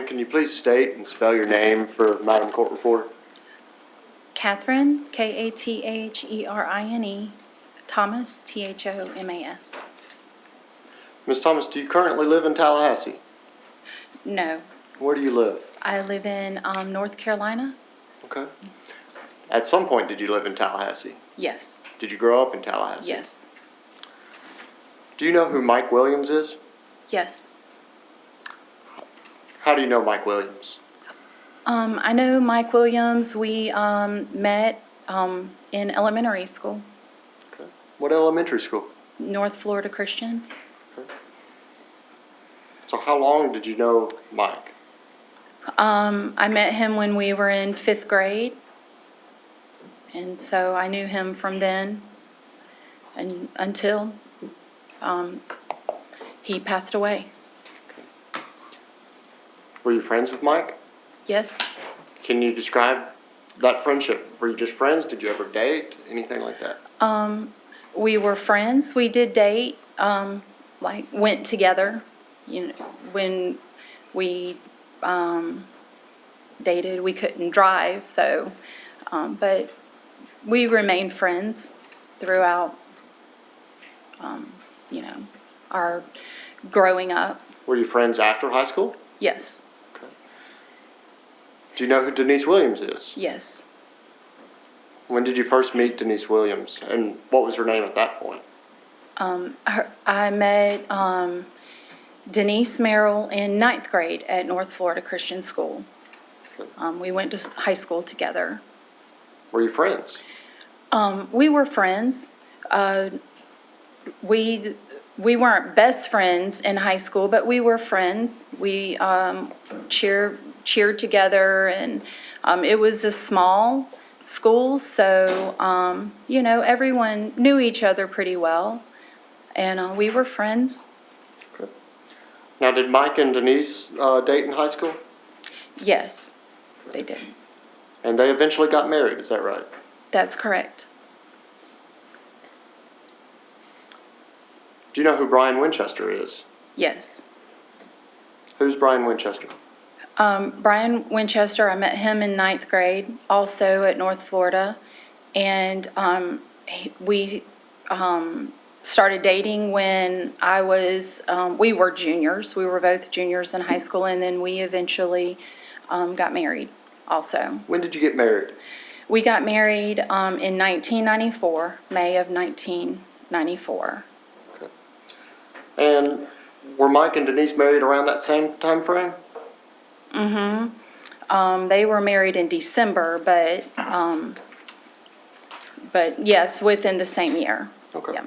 Brian, can you please state and spell your name for Madam Court Reporter? Katherine, Katherine, Thomas, Thomas. Ms. Thomas, do you currently live in Tallahassee? No, Where do you live? I live in North Carolina. Okay. At some point, did you live in Tallahassee? Yes, Did you grow up in Tallahassee? yes, Do you know who Mike Williams is? yes. How do you know Mike Williams? I know Mike Williams. We met in elementary school, Okay. What elementary school? North Florida Christian. So how long did you know Mike? I met him when we were in 5th grade, and so I knew him from then and until he passed away. Were you friends with Mike? Yes. Can you describe that friendship? Were you just friends? Did you ever date? Anything like that? We were friends. We did date, like went together. You know, when we dated, we couldn't drive, so, but we remained friends throughout, you know, our growing up. Were you friends after high school? Yes, Okay. Do you know who Denise Williams is? yes. When did you first meet Denise Williams, and what was her name at that point? I met Denise Marital in 9th grade at North Florida Christian School. We went to high school together. Were you friends? We were friends. We weren't best friends in high school, but we were friends. We cheered together, and it was a small school, so you know, everyone knew each other pretty well, and we were friends. Okay. Now, did Mike and Denise date in high school? Yes, they did. And they eventually got married, is that right? That's correct. Do you know who Brian Winchester is? Yes. Who's Brian Winchester? Brian Winchester, I met him in 9th grade, also at North Florida, and we started dating when I was, we were juniors. We were both juniors in high school, and then we eventually got married also. When did you get married? We got married in 1994, May of 1994. Okay. And were Mike and Denise married around that same time frame? They were married in December, but yes, within the same year. Okay. Yeah.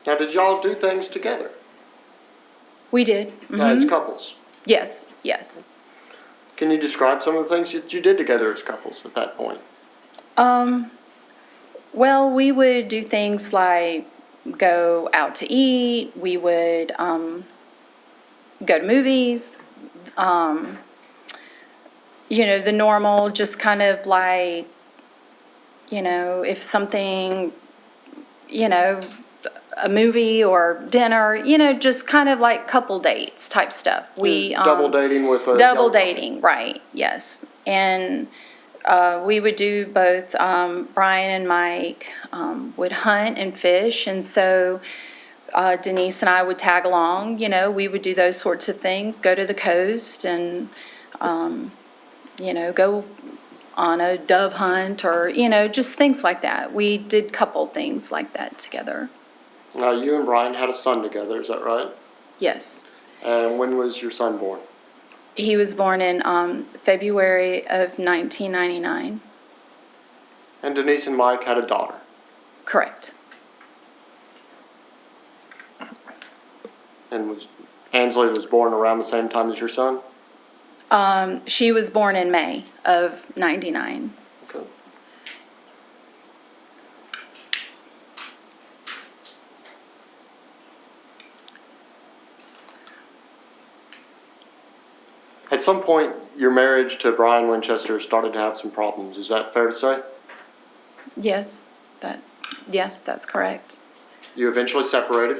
Now, did y'all do things together? We did. As couples? Yes, yes. Can you describe some of the things that you did together as couples at that point? Well, we would do things like go out to eat. We would go to movies. You know, the normal, just kind of like, you know, if something, you know, a movie or dinner, you know, just kind of like couple dates type stuff. We double dating with a double young dating, right? Yes, and we would do both. Brian and Mike would hunt and fish, and so Denise and I would tag along. You know, we would do those sorts of things. Go to the coast and you know, go on a dove hunt, or you know, just things like that. We did couple things like that together. Now, you and Brian had a son together, is that right? Yes. And when was your son born? He was born in February of 1999. And Denise and Mike had a daughter. Correct. And Ansley was born around the same time as your son? She was born in May of 99. Okay. At some point, your marriage to Brian Winchester started to have some problems. Is that fair to say? Yes, that's correct. You eventually separated.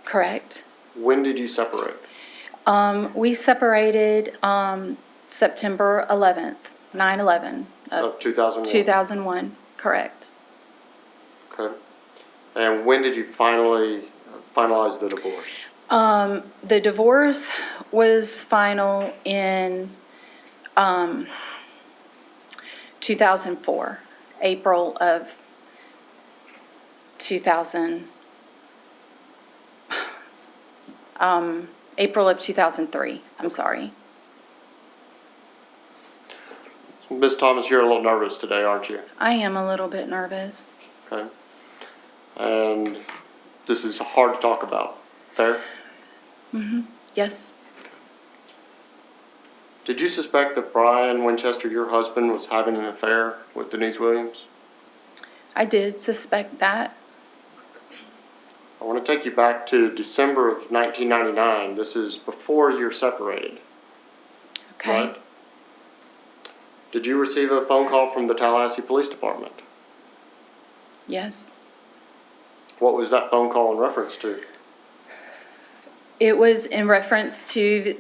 Correct. When did you separate? We separated September 11th, 9/11 Of 2001? 2001, correct. Okay. And when did you finalize the divorce? The divorce was final in 2004, April of 2000, April of 2003, I'm sorry. Ms. Thomas, you're a little nervous today, aren't you? I am a little bit nervous. Okay. And this is hard to talk about. Fair? Yes, Did you suspect that Brian Winchester, your husband, was having an affair with Denise Williams? I did suspect that. I want to take you back to December of 1999. This is before you're separated, Okay. right? Did you receive a phone call from the Tallahassee Police Department? Yes. What was that phone call in reference to? It was in reference to,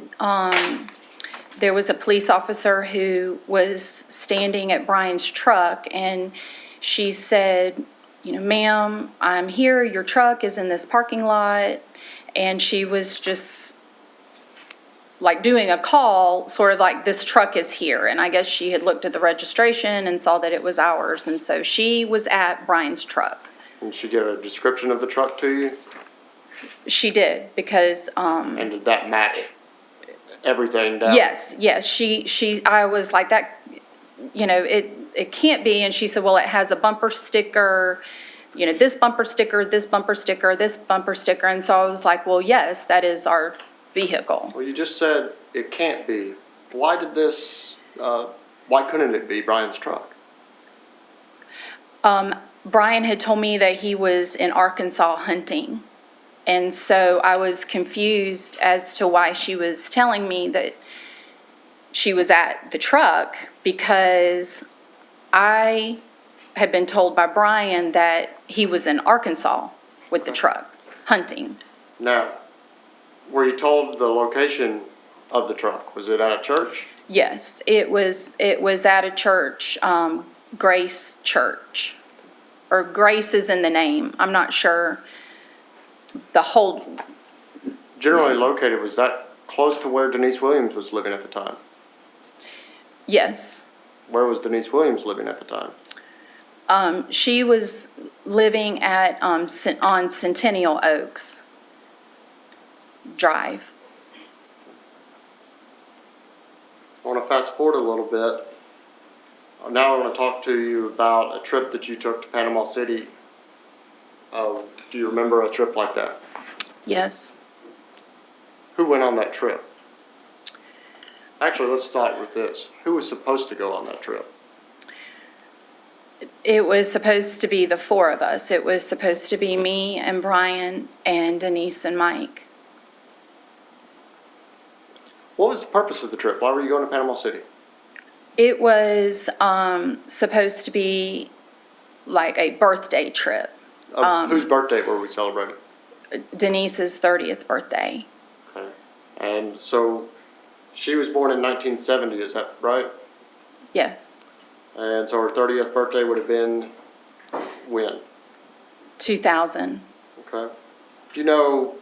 there was a police officer who was standing at Brian's truck, and she said, you know, ma'am, I'm here, your truck is in this parking lot, and she was just like doing a call, sort of like, this truck is here, and I guess she had looked at the registration and saw that it was ours, and so she was at Brian's truck. Did she give a description of the truck to you? She did, because, And did that match everything down? yes, I was like, that, you know, it can't be, and she said, well, it has a bumper sticker, you know, this bumper sticker, this bumper sticker, this bumper sticker, and so I was like, well, yes, that is our vehicle. Well, you just said it can't be. Why did this, why couldn't it be Brian's truck? Brian had told me that he was in Arkansas hunting, and so I was confused as to why she was telling me that she was at the truck, because I had been told by Brian that he was in Arkansas with the truck, hunting. Now, were you told the location of the truck? Was it at a church? Yes, it was at a church, Grace Church, or Grace is in the name. I'm not sure the whole. Generally located, was that close to where Denise Williams was living at the time? Yes. Where was Denise Williams living at the time? She was living at, on Centennial Oaks Drive. I want to fast forward a little bit. Now I want to talk to you about a trip that you took to Panama City. Do you remember a trip like that? Yes. Who went on that trip? Actually, let's start with this. Who was supposed to go on that trip? It was supposed to be the four of us. It was supposed to be me and Brian and Denise and Mike. What was the purpose of the trip? Why were you going to Panama City? It was supposed to be like a birthday trip. Whose birthday were we celebrating? Denise's 30th birthday. Okay. And so she was born in 1970, is that right? Yes. And so her 30th birthday would have been when? 2000. Okay. Do you know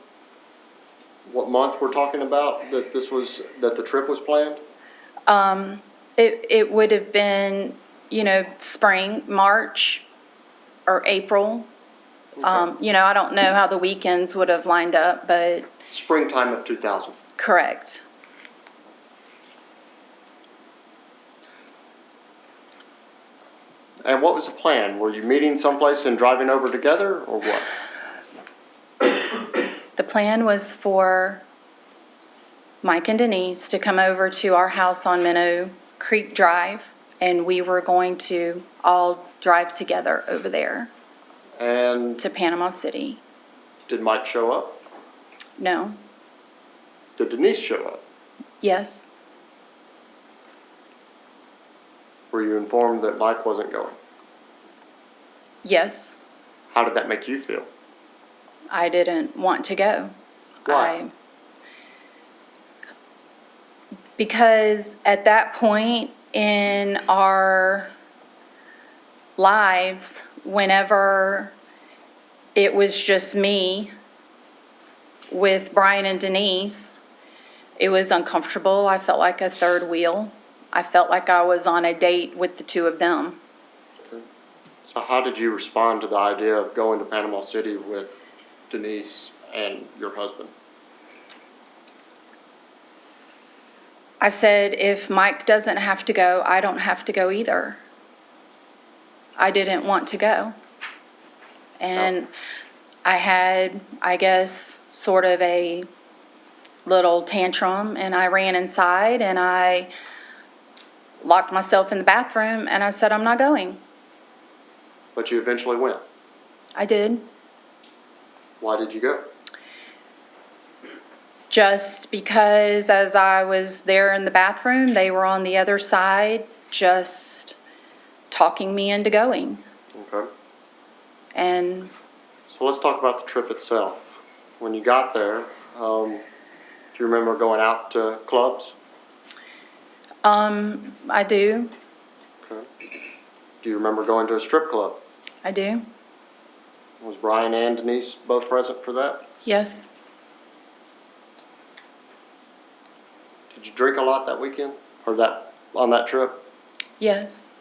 what month we're talking about that the trip was planned? It would have been, you know, spring, March or April. Okay. You know, I don't know how the weekends would have lined up, but Springtime of 2000. correct. And what was the plan? Were you meeting someplace and driving over together, or what? The plan was for Mike and Denise to come over to our house on Minnow Creek Drive, and we were going to all drive together over there And to Panama City. did Mike show up? No. Did Denise show up? Yes. Were you informed that Mike wasn't going? Yes. How did that make you feel? I didn't want to go. Why? Because at that point in our lives, whenever it was just me with Brian and Denise, it was uncomfortable. I felt like a third wheel. I felt like I was on a date with the two of them. So how did you respond to the idea of going to Panama City with Denise and your husband? I said, if Mike doesn't have to go, I don't have to go either. I didn't want to go. And I had, I guess, sort of a little tantrum, and I ran inside and I locked myself in the bathroom and I said, I'm not going. But you eventually went. I did. Why did you go? Just because as I was there in the bathroom, they were on the other side just talking me into going. Okay. And So let's talk about the trip itself. When you got there, do you remember going out to clubs? I do. Okay. Do you remember going to a strip club? I do. Was Brian and Denise both present for that? Yes. Did you drink a lot that weekend? Or on that trip? Yes.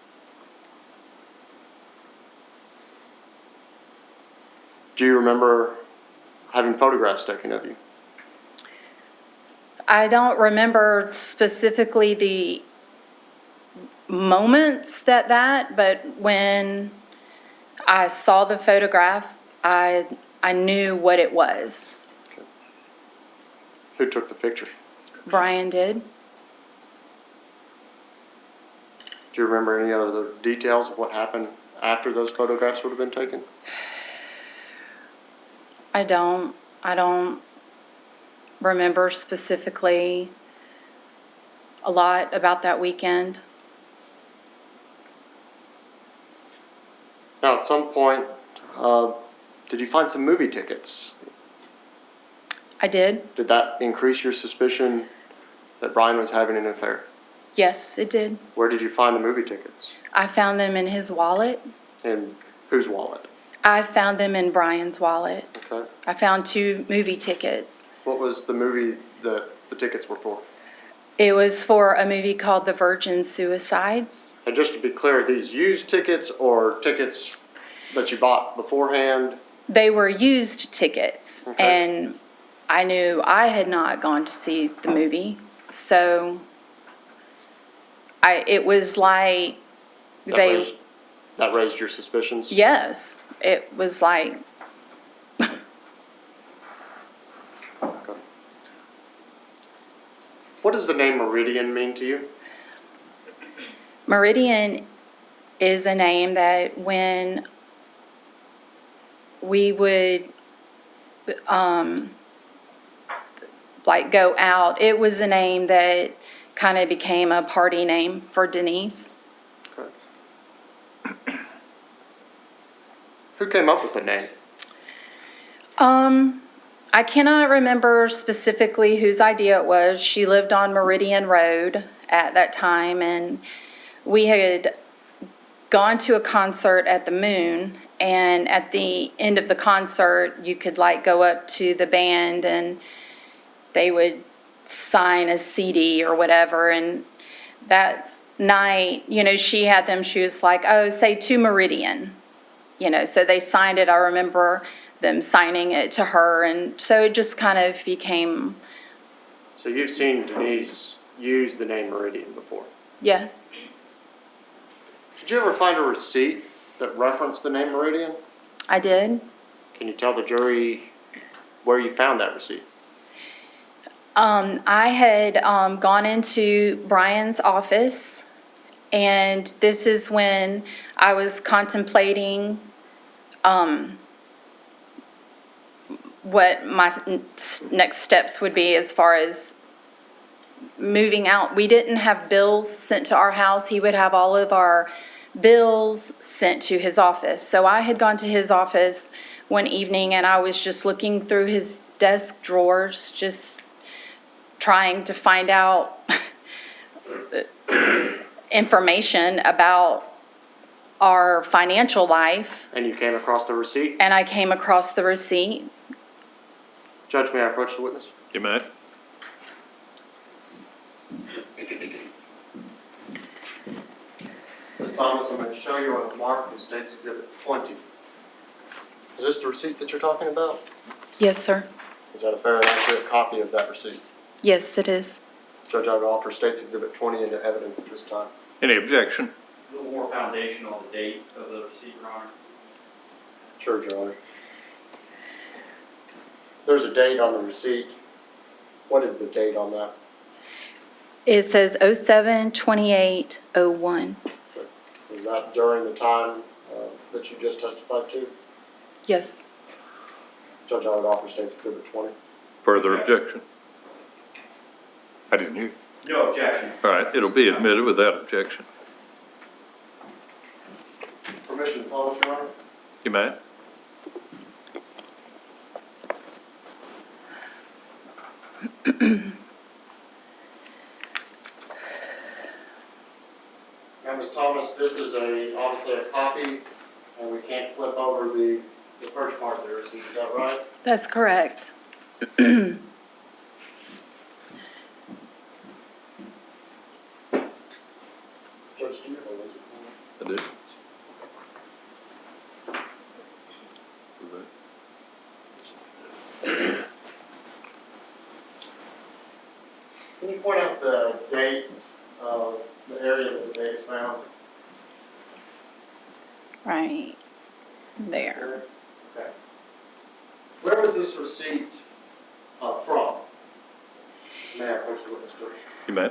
Do you remember having photographs taken of you? I don't remember specifically the moments but when I saw the photograph, I knew what it was. Okay. Who took the picture? Brian did. Do you remember any other details of what happened after those photographs would have been taken? I don't remember specifically a lot about that weekend. Now, at some point, did you find some movie tickets? I did. Did that increase your suspicion that Brian was having an affair? Yes, it did. Where did you find the movie tickets? I found them in his wallet. In whose wallet? I found them in Brian's wallet. Okay. I found 2 movie tickets. What was the movie that the tickets were for? It was for a movie called The Virgin Suicides. And just to be clear, are these used tickets or tickets that you bought beforehand? They were used tickets, Okay. and I knew I had not gone to see the movie, so it was like That raised your suspicions? yes, it was like, Okay. What does the name Meridian mean to you? Meridian is a name that when we would go out, it was a name that kind of became a party name for Denise. Okay. Who came up with the name? I cannot remember specifically whose idea it was. She lived on Meridian Road at that time, and we had gone to a concert at the Moon, and at the end of the concert, you could go up to the band and they would sign a CD or whatever. And that night, she had them, she was like, oh, say to Meridian, so they signed it. I remember them signing it to her, and so it just kind of became. So you've seen Denise use the name Meridian before? Yes. Did you ever find a receipt that referenced the name Meridian? I did. Can you tell the jury where you found that receipt? I had gone into Brian's office, and this is when I was contemplating what my next steps would be as far as moving out. We didn't have bills sent to our house. He would have all of our bills sent to his office. So I had gone to his office one evening, and I was just looking through his desk drawers, just trying to find out information about our financial life, And you came across the receipt? and I came across the receipt. Judge, may I approach the witness? You may. Ms. Thomas, I'm going to show you a mark in State's Exhibit 20. Is this the receipt that you're talking about? Yes, sir. Is that a fair and accurate copy of that receipt? Yes, it is. Judge, I would offer State's Exhibit 20 into evidence at this time. Any objection? A little more foundation on the date of the receipt, Your Honor. Sure, Your Honor. There's a date on the receipt. What is the date on that? It says 07/28/01. Is that during the time that you just testified to? Yes. Judge, I would offer State's Exhibit 20. Further objection? I didn't hear you. No objection. All right, it'll be admitted without objection. Permission to publish, Your Honor? You may. Now, Ms. Thomas, this is obviously a copy, and we can't flip over the first part of the receipt, is that right? That's correct. Judge, do you have a laser I did. Can you point out the date of the area that the date is found? Right there. Okay. Where was this receipt from? May I approach the witness, Judge? You may.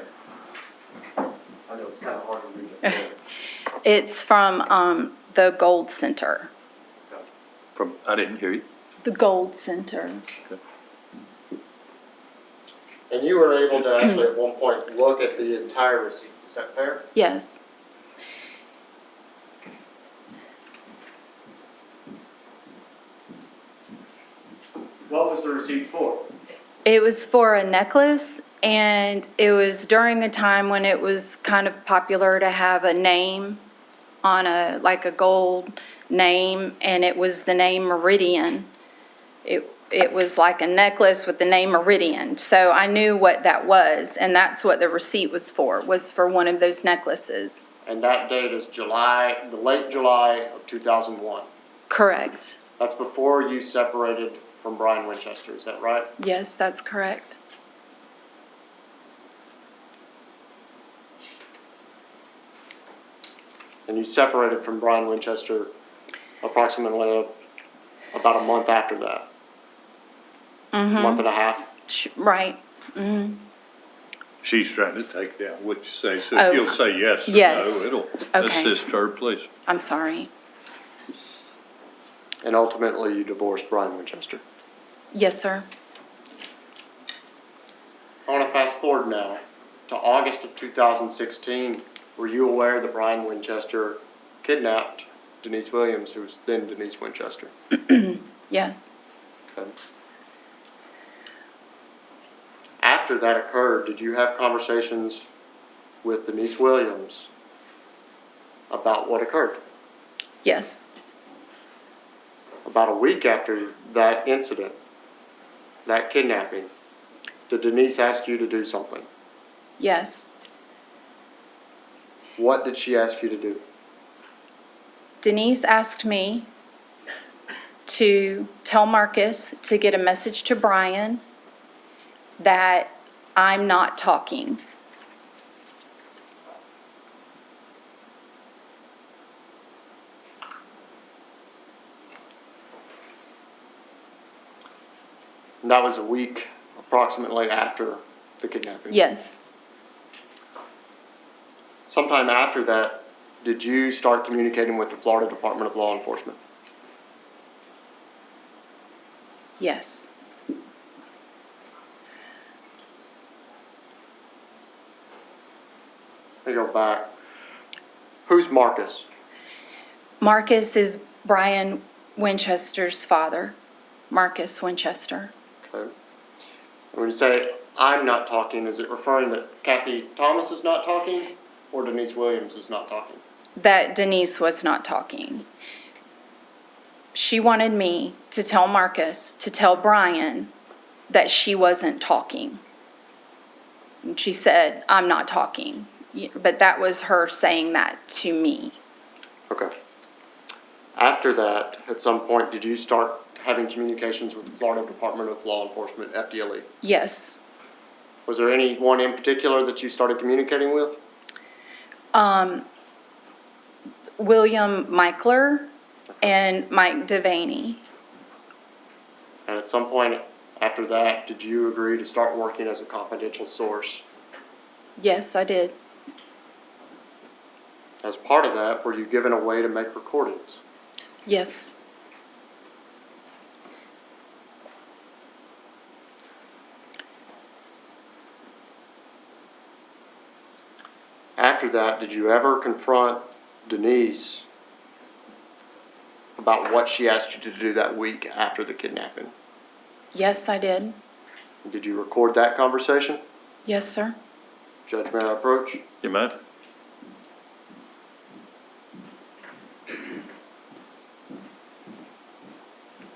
I know it's kind of hard to read it. It's from the Gold Center. From, I didn't hear you. The Gold Center. And you were able to actually at one point look at the entire receipt, is that fair? Yes. What was the receipt for? It was for a necklace, and it was during a time when it was kind of popular to have a name on like a gold name, and it was the name Meridian. It was like a necklace with the name Meridian. So I knew what that was, and that's what the receipt was for one of those necklaces. And that date is July, the late July of 2001. Correct. That's before you separated from Brian Winchester, is that right? Yes, that's correct. And you separated from Brian Winchester approximately about a month after that. Month and a half. Right. Mm-hmm. She's trying to take down what you say, so Oh. if you'll say yes or Yes. no, it'll Okay. assist her, please. I'm sorry. And ultimately you divorced Brian Winchester. Yes, sir. I want to fast forward now to August of 2016. Were you aware that Brian Winchester kidnapped Denise Williams, who was then Denise Winchester? Yes. Okay. After that occurred, did you have conversations with Denise Williams about what occurred? Yes. About a week after that incident, that kidnapping, did Denise ask you to do something? Yes. What did she ask you to do? Denise asked me to tell Marcus to get a message to Brian that I'm not talking. And that was a week approximately after the kidnapping? Yes. Sometime after that, did you start communicating with the Florida Department of Law Enforcement? Yes. Let me go back. Who's Marcus? Marcus is Brian Winchester's father, Marcus Winchester. Okay. When you say I'm not talking, is it referring that Kathy Thomas is not talking? Or Denise Williams is not talking? that Denise was not talking. She wanted me to tell Marcus, to tell Brian that she wasn't talking. And she said, I'm not talking. But that was her saying that to me. Okay. After that, at some point, did you start having communications with the Florida Department of Law Enforcement, FDLE? Yes. Was there anyone in particular that you started communicating with? William Michler and Mike Devaney. And at some point after that, did you agree to start working as a confidential source? Yes, I did. As part of that, were you given a way to make recordings? Yes. After that, did you ever confront Denise about what she asked you to do that week after the kidnapping? Yes, I did. Did you record that conversation? Yes, sir. Judge, may I approach? You may.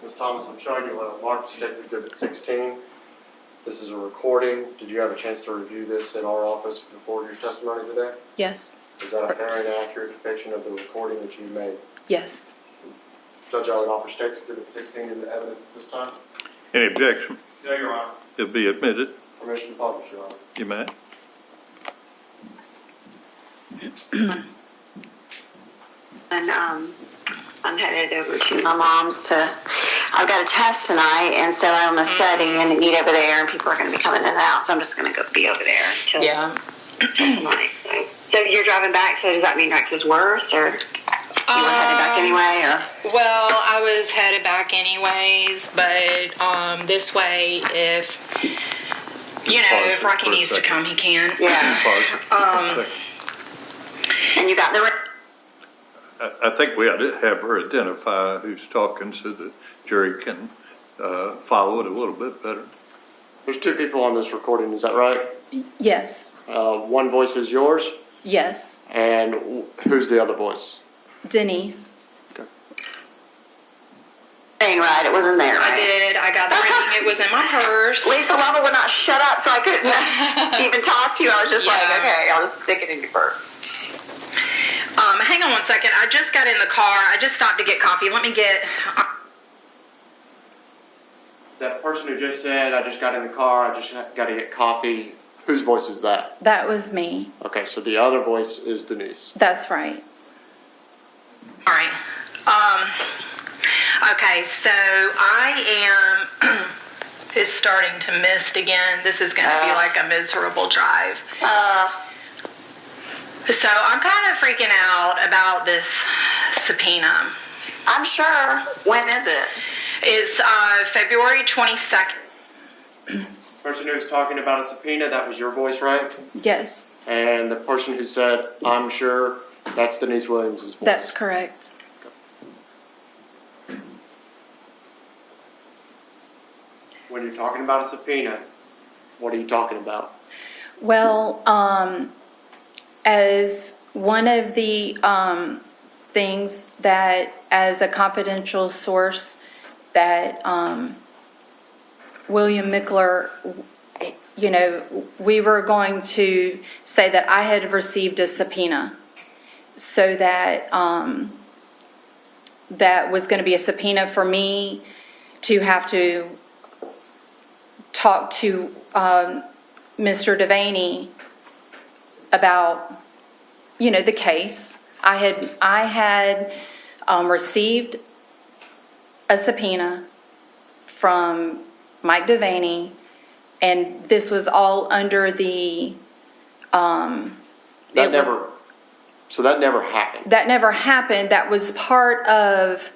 Ms. Thomas, I'm showing you a marked State's Exhibit 16. This is a recording. Did you have a chance to review this in our office before your testimony today? Yes. Is that a fair and accurate depiction of the recording that you made? Yes. Judge, I would offer State's Exhibit 16 into evidence at this time. Any objection? No, Your Honor. It'll be admitted. Permission to publish, Your Honor. You may. And I'm headed over to my mom's I've got a test tonight, and so I'm going to study and meet over there, and people are going to be coming in and out, so I'm just going to go be over there till tonight. So you're driving back, so does that mean Rex is worse, or you were headed back anyway, or? Well, I was headed back anyways, but this way, if if Rocky needs to come, he can. Yeah. And you got the... I think we ought to have her identify who's talking so the jury can follow it a little bit better. There's two people on this recording, is that right? Yes. One voice is yours, Yes. and who's the other voice? Denise. Saying right, it wasn't there, I right? did. I got the ring. It was in my purse. Lisa Lovell would not shut up, so I couldn't even talk to you. I was just like, Yeah. okay, I'll just stick it in your purse. Hang on one second. I just got in the car. I just stopped to get coffee. Let me get... That person who just said, I just got in the car, I just got to get coffee, whose voice is that? That was me. Okay, so the other voice is Denise. That's right. All right. Okay, so I am... is starting to mist again. This is going to be like a miserable drive. So I'm kind of freaking out about this subpoena. I'm sure. When is it? It's February 22nd. Person who's talking about a subpoena, that was your voice, right? Yes. And the person who said, I'm sure, that's Denise Williams' voice. That's correct. When you're talking about a subpoena, what are you talking about? Well, as one of the things that, as a confidential source, that William Michler, we were going to say that I had received a subpoena, so that that was going to be a subpoena for me to have to talk to Mr. Devaney about, the case. I had received a subpoena from Mike Devaney, and this was all under the. So that never happened. That never happened. That was part of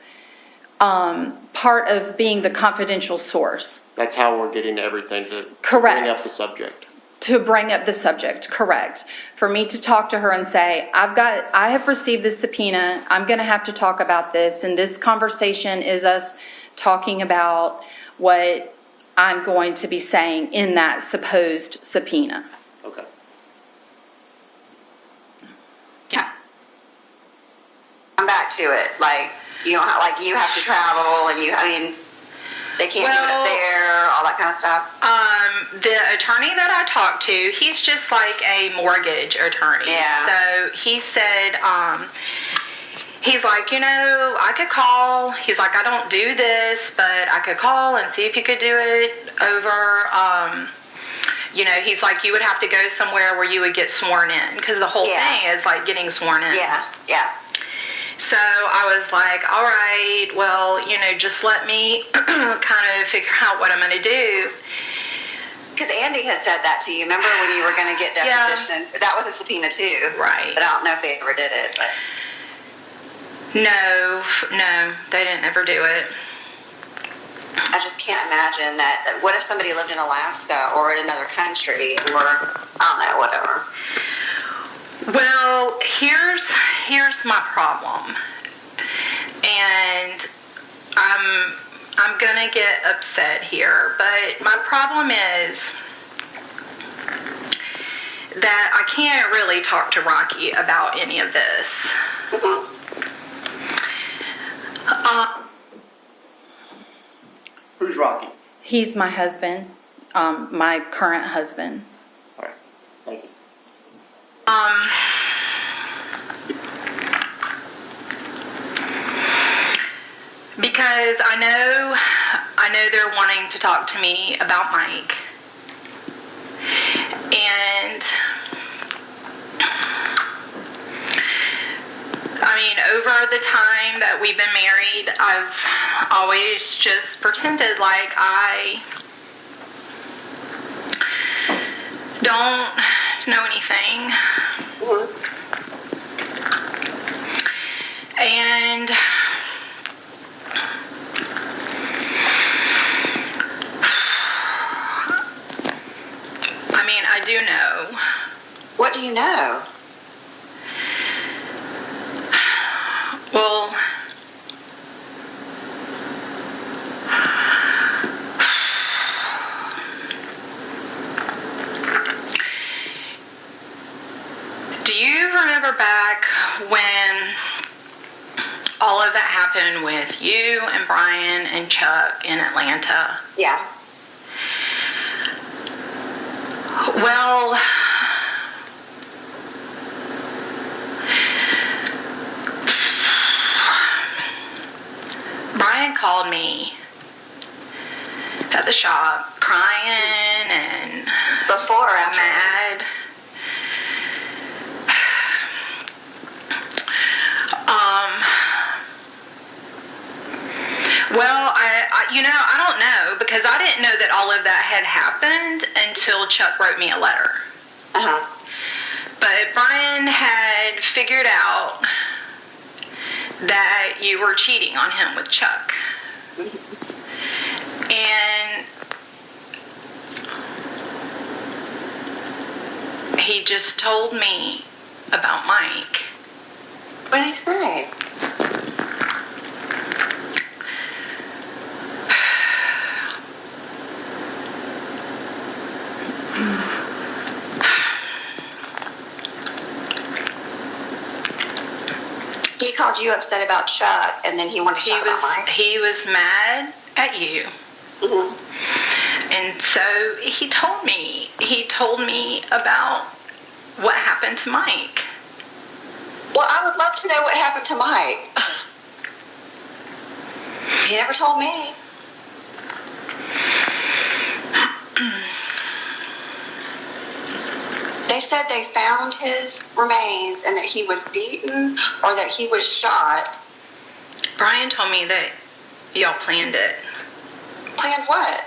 being the confidential source. That's how we're getting everything to Correct. bring up the subject. To bring up the subject, correct. For me to talk to her and say, I have received this subpoena, I'm going to have to talk about this, and this conversation is us talking about what I'm going to be saying in that supposed subpoena. Okay. back to it? Like, you don't have, like, you have to travel and they can't do it up there, all that kind of stuff? The attorney that I talked to, he's just like a mortgage attorney. Yeah. So he said, he's like, I could call. He's like, I don't do this, but I could call and see if you could do it over. He's like, you would have to go somewhere where you would get sworn in, because the whole thing is like getting sworn in. Yeah, yeah. So I was like, all right, well, just let me kind of figure out what I'm going to do. Because Andy had said that to you. Remember when you were going to get deposition? Yeah. That was a subpoena too. Right. But I don't know if they ever did it. But No, they didn't ever do it. I just can't imagine that. What if somebody lived in Alaska or in another country, or I don't know, whatever. Well, here's my problem, and I'm gonna get upset here, but my problem is that I can't really talk to Rocky about any of this. Mm-hmm. Who's Rocky? He's my husband, my current husband. All right, thank you. Because I know they're wanting to talk to me about Mike. And over the time that we've been married, I've always just pretended like I don't know anything. Mm-hmm. And I do know. What do you know? Well, do you remember back when all of that happened with you and Brian and Chuck in Atlanta? Yeah. Well, Brian called me at the shop crying and Before or after? mad. Well, I don't know, because I didn't know that all of that had happened until Chuck wrote me a letter. Uh-huh. But Brian had figured out that you were cheating on him with Chuck. And he just told me about Mike. What did he say? He called you upset about Chuck, and then he wanted to talk about Mike? He was mad at you. Mm-hmm. And so he told me about what happened to Mike. Well, I would love to know what happened to Mike. He never told me. They said they found his remains and that he was beaten or that he was shot. Brian told me that y'all planned it. Planned what?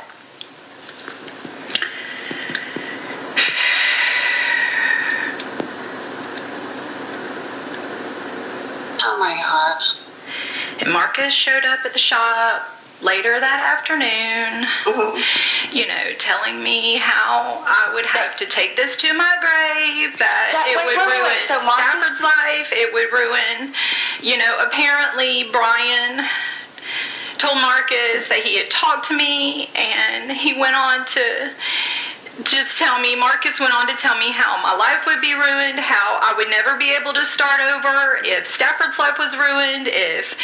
Oh my God. And Marcus showed up at the shop later that afternoon, telling me how I would have to take this to my grave, that it would ruin Stafford's life, it would ruin, apparently Brian told Marcus that he had talked to me, and he went on to Marcus went on to tell me how my life would be ruined, how I would never be able to start over, if Stafford's life was ruined, if...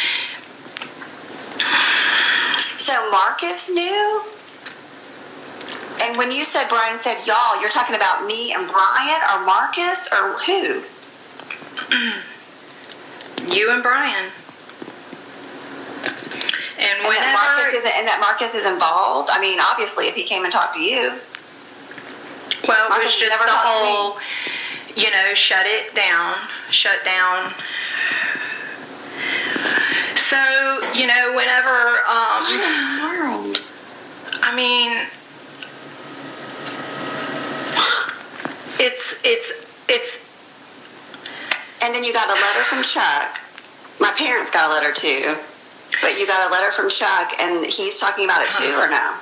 So Marcus knew? And when you said Brian said y'all, you're talking about me and Brian or Marcus or who? You and Brian. And whenever... And that Marcus is involved? I mean, obviously, if he came and talked to you. Well, it was Marcus just never the talked to me. whole, shut down. So, whenever, What in the world? I mean, it's, And then you got a letter from Chuck. My parents got a letter too. But you got a letter from Chuck, and he's talking about it too, or no?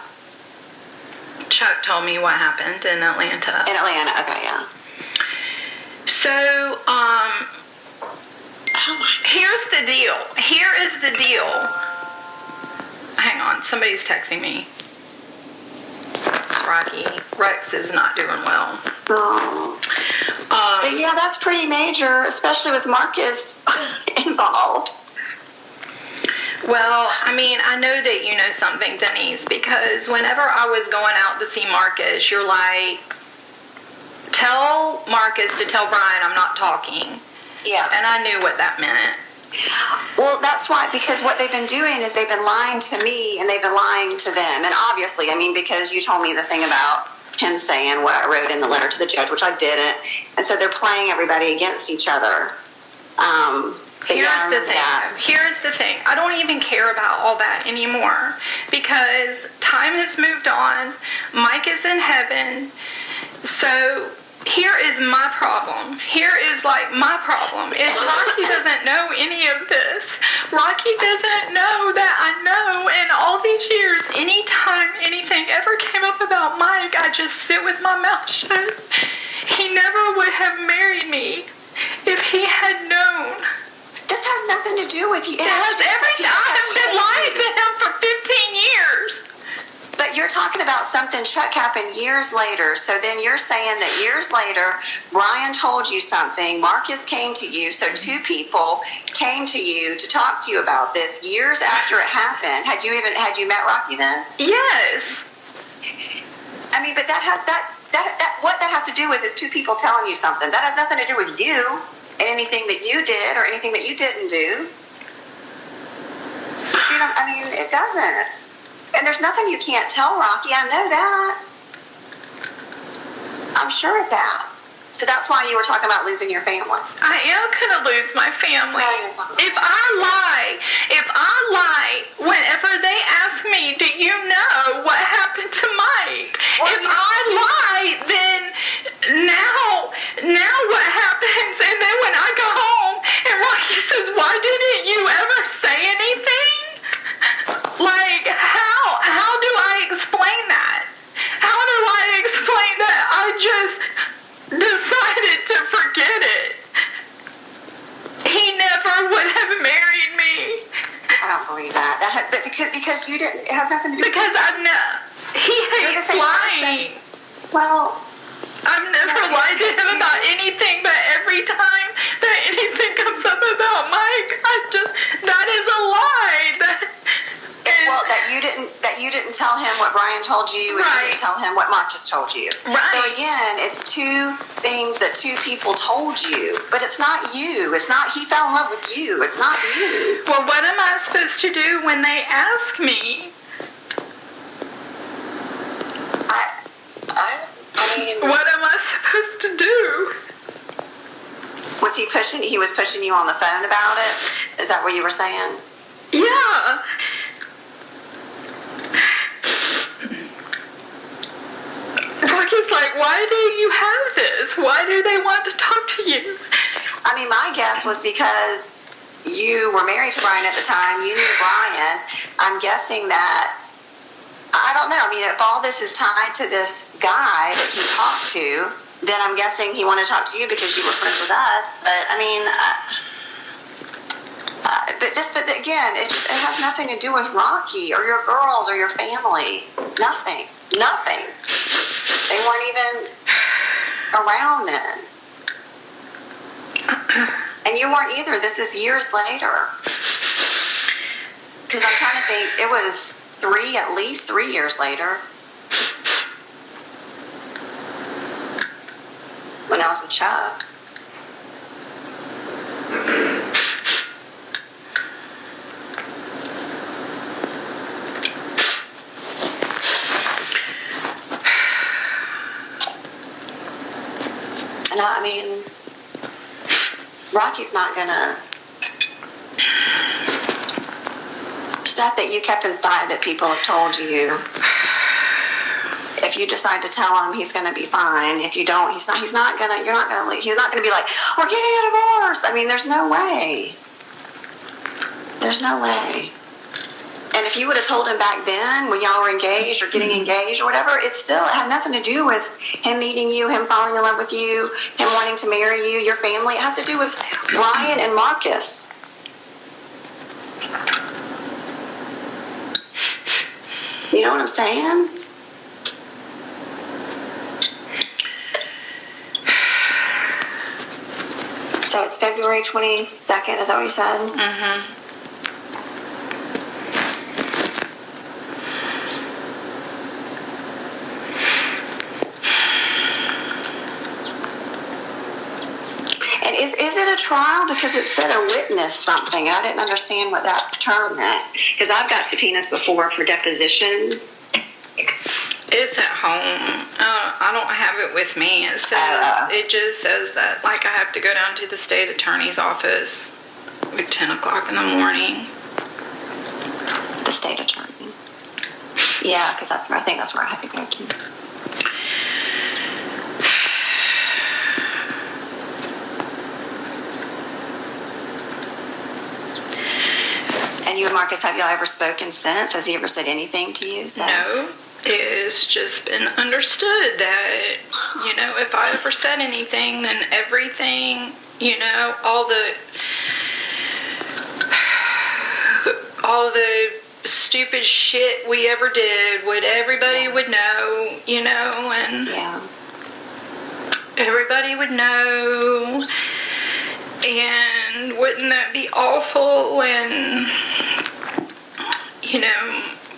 Chuck told me what happened in Atlanta. In Atlanta, okay, yeah. So, here's the deal. Here is the deal. Hang on, somebody's texting me. Rocky. Rex is not doing well. Oh. But yeah, that's pretty major, especially with Marcus involved. Well, I mean, I know that you know something, Denise, because whenever I was going out to see Marcus, you're like, tell Marcus to tell Brian I'm not talking. Yeah. And I knew what that meant. Well, that's why, because what they've been doing is they've been lying to me and they've been lying to them. And obviously, I mean, because you told me the thing about him saying what I wrote in the letter to the judge, which I didn't. And so they're playing everybody against each other. Here's the thing. I don't even care about all that anymore because time has moved on. Mike is in heaven. So here is my problem. Here is my problem is Rocky doesn't know any of this. Rocky doesn't know that I know in all these years, anytime anything ever came up about Mike, I just sit with my mouth shut. He never would have married me if he had known. This has nothing to do with you. It has everything. I have been lying to him for 15 years. But you're talking about something Chuck happened years later. So then you're saying that years later, Brian told you something, Marcus came to you. So two people came to you to talk to you about this years after it happened. Had you met Rocky then? Yes. I mean, but what that has to do with is two people telling you something. That has nothing to do with you and anything that you did or anything that you didn't do. It doesn't. And there's nothing you can't tell Rocky. I know that. I'm sure of that. So that's why you were talking about losing your family. I am going to lose my family. No, you're not. If I lie, whenever they ask me, do you know what happened to Mike? Well, if I lie, then now what happens? And then when I go home and Rocky says, why didn't you ever say anything? How do I explain that? How do I explain that I just decided to forget it? He never would have married me. I don't believe that. But because you didn't, it has nothing to do Because with he hates lying. Well, I've never lied to him about anything, but every time that anything comes up about Mike, that is a lie. Well, that you didn't tell him what Brian told you, and you didn't tell him what Marcus told you. Right. So again, it's two things that two people told you, but it's not you. It's not he fell in love with you. It's not you. Well, what am I supposed to do when they ask me? I mean, what am I supposed to do? Was he pushing? He was pushing you on the phone about it. Is that what you were saying? Yeah. Rocky's like, why do you have this? Why do they want to talk to you? I mean, my guess was because you were married to Brian at the time. You knew Brian. I'm guessing that, I don't know. I mean, if all this is tied to this guy that he talked to, then I'm guessing he wanted to talk to you because you were friends with us. But, I mean, But again, it has nothing to do with Rocky or your girls or your family. Nothing. They weren't even around then. And you weren't either. This is years later. Because I'm trying to think, it was at least 3 years later. When I was with Chuck. And I mean, Rocky's not gonna, stuff that you kept inside that people have told you, if you decide to tell him, he's gonna be fine. If you don't, he's not gonna be like, we're getting a divorce. I mean, there's no way. And if you would have told him back then when y'all were engaged or getting engaged or whatever, it had nothing to do with him meeting you, him falling in love with you, him wanting to marry you, your family. It has to do with Brian and Marcus. You know what I'm saying? So it's February 22nd, is that what you said? Mm-hmm. And is it a trial? Because it said a witness something. I didn't understand what that term meant. Because I've got subpoenas before for depositions. It's at home. I don't have it with me. It just says that, like, I have to go down to the state attorney's office at 10 o'clock in the morning. The state attorney. Yeah, because I think that's where I had to go to. And you and Marcus, have y'all ever spoken since? Has he ever said anything to you since? No. It's just been understood that, if I ever said anything, then everything, all the stupid shit we ever did, everybody would know, and yeah. Everybody would know, and wouldn't that be awful? And,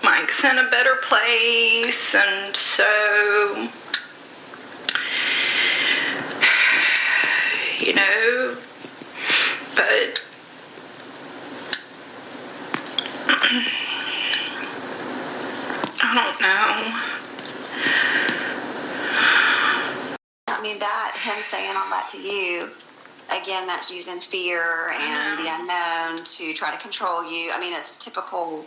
Mike's in a better place, and so, but I don't know. I mean, him saying all that to you, again, that's using fear and the unknown to try to control you. I mean, it's typical.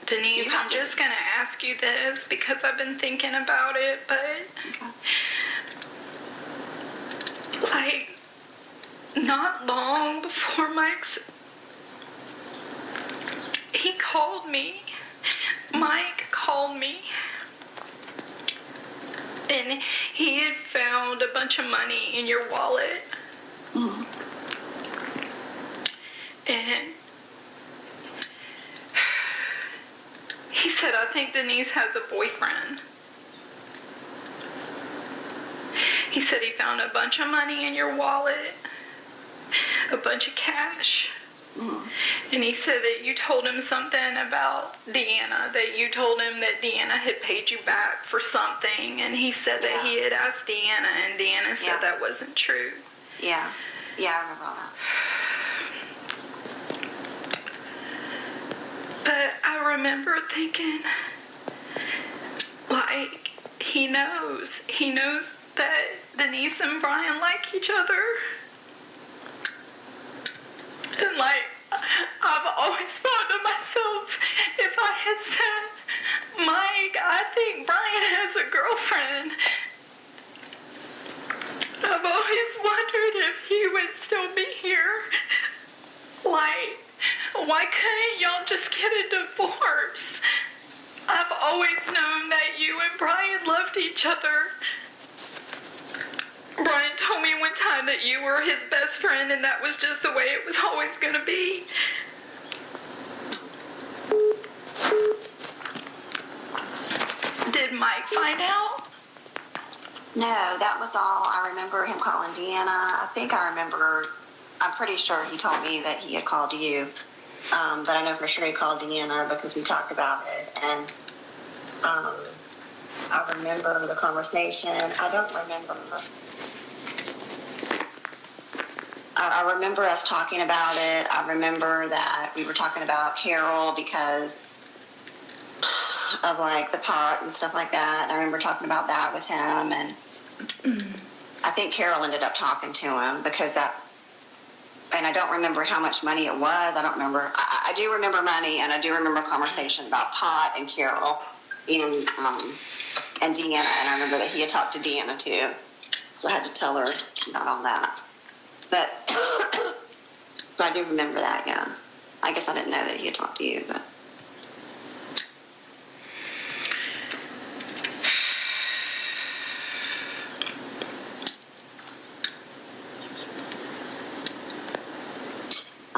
Denise, I'm just going to ask you this because I've been thinking about it, but not long before Mike called me, and he had found a bunch of money in your wallet. Mm-hmm. And he said, I think Denise has a boyfriend. He said he found a bunch of money in your wallet, a bunch of cash. Mm. And he said that you told him something about Deanna, that you told him that Deanna had paid you back for something. And he said that he had asked Deanna, and Deanna said that wasn't true. Yeah. Yeah, I remember all that. But I remember thinking, he knows that Denise and Brian like each other. And I've always thought to myself, if I had said, Mike, I think Brian has a girlfriend, I've always wondered if he would still be here. Why couldn't y'all just get a divorce? I've always known that you and Brian loved each other. Brian told me one time that you were his best friend and that was just the way it was always going to be. Did Mike find out? No, that was all. I remember him calling Deanna. I'm pretty sure he told me that he had called you. But I know for sure he called Deanna because we talked about it. And I remember the conversation. I don't remember. I remember us talking about it. I remember that we were talking about Carol because of like the pot and stuff like that. I remember talking about that with him, and I think Carol ended up talking to him because and I don't remember how much money it was. I don't remember. I do remember money, and I do remember a conversation about pot and Carol and Deanna, and I remember that he had talked to Deanna too, so I had to tell her about all that. But so I do remember that, yeah. I guess I didn't know that he had talked to you, but.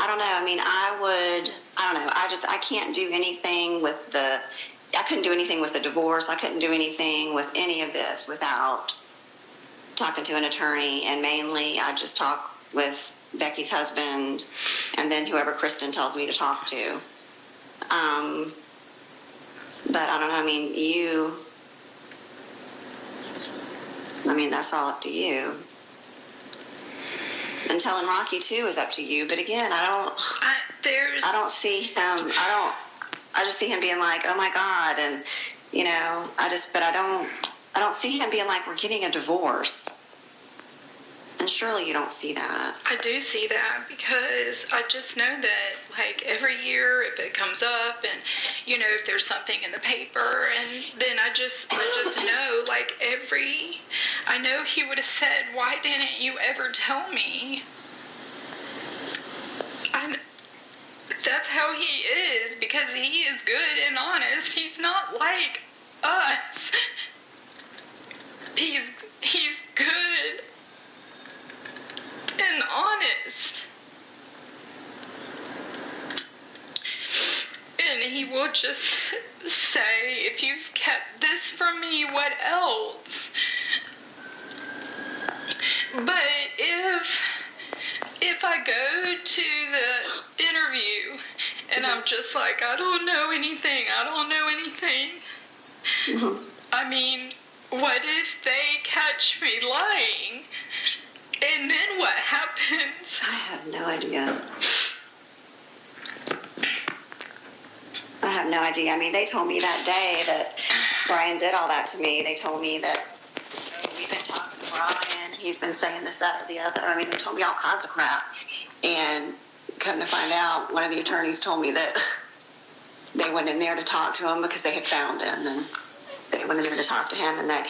I don't know. I mean, I don't know. I can't do anything with I couldn't do anything with the divorce. I couldn't do anything with any of this without talking to an attorney. And mainly, I just talk with Becky's husband and then whoever Kristen tells me to talk to. But I don't know. I mean, that's all up to you. And telling Rocky too is up to you. But again, I don't see him. I just see him being like, oh my God. And, but I don't see him being like, we're getting a divorce. And surely you don't see that. I do see that because I just know that, like, every year if it comes up and, if there's something in the paper, and then I just know, like, I know he would have said, why didn't you ever tell me? That's how he is, because he is good and honest. He's not like us. He's good and honest. And he will just say, if you've kept this from me, what else? But if I go to the interview and I'm just like, I don't know anything. I mean, what if they catch me lying? And then what happens? I have no idea. I mean, they told me that day that Brian did all that to me. They told me that we've been talking to Brian. He's been saying this, that, or the other. I mean, they told me all kinds of crap. And come to find out, one of the attorneys told me that they went in there to talk to him because they had found him. And they went in there to talk to him, and that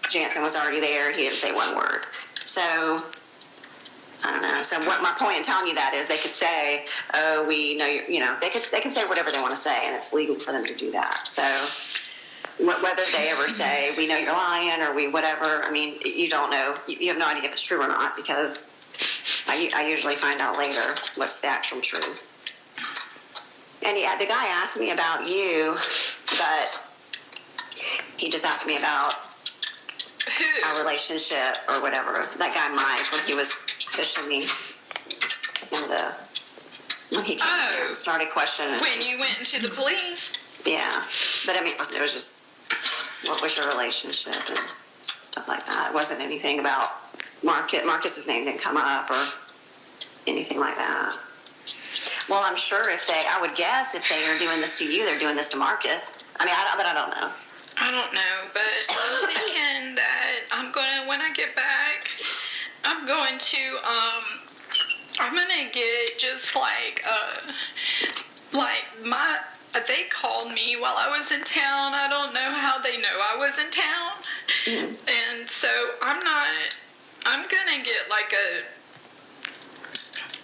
Jansen was already there. He didn't say one word. So, I don't know. So what my point in telling you that is they could say, oh, we know they can say whatever they want to say, and it's legal for them to do that. So whether they ever say, we know you're lying, or we whatever, I mean, you don't know. You have no idea if it's true or not, because I usually find out later what's the actual truth. And yeah, the guy asked me about you, but he just asked me about our relationship or whatever. That guy Mike, when he was fishing me when he came and started questioning. When you went into the police? Yeah. But I mean, it was just, what was your relationship and stuff like that. It wasn't anything about Marcus's name didn't come up or anything like that. Well, I'm sure I would guess if they are doing this to you, they're doing this to Marcus. I mean, but I don't know. I don't know, but I'm thinking that when I get back, I'm going to get just they called me while I was in town. I don't know how they know I was in town. Mm-hmm. And so I'm going to get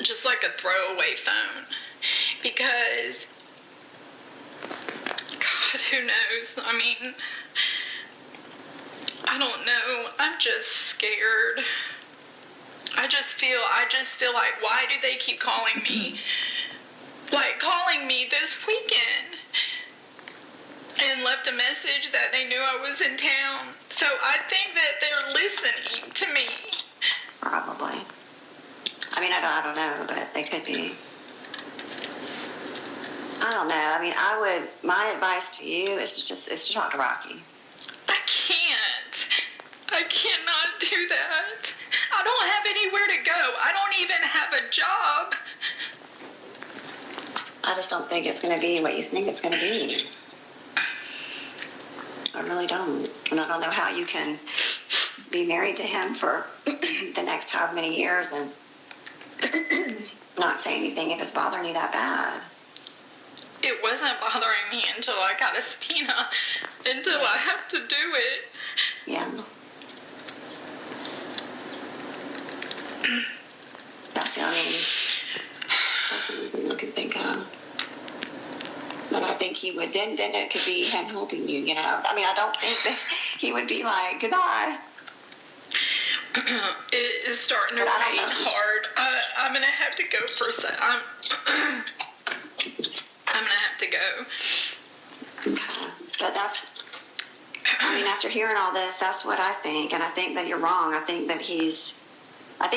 just like a throwaway phone, because God, who knows? I mean, I don't know. I'm just scared. I just feel like, why do they keep calling me? Like, calling me this weekend. And left a message that they knew I was in town. So I think that they're listening to me. Probably. I mean, I don't know, but they could be. I don't know. I mean, my advice to you is to talk to Rocky. I can't. I cannot do that. I don't have anywhere to go. I don't even have a job. I just don't think it's going to be what you think it's going to be. I really don't. And I don't know how you can be married to him for the next however many years and not say anything if it's bothering you that bad. It wasn't bothering me until I got a subpoena, until I have to do it. Yeah. That's the only thing I can think of. But I think he would, then it could be him helping you, you know. I mean, I don't think that he would be like, goodbye. It is starting to rain hard. I'm going to have to go for a sec. I'm going to have to go. Okay. But I mean, after hearing all this, that's what I think. And I think that you're wrong. I think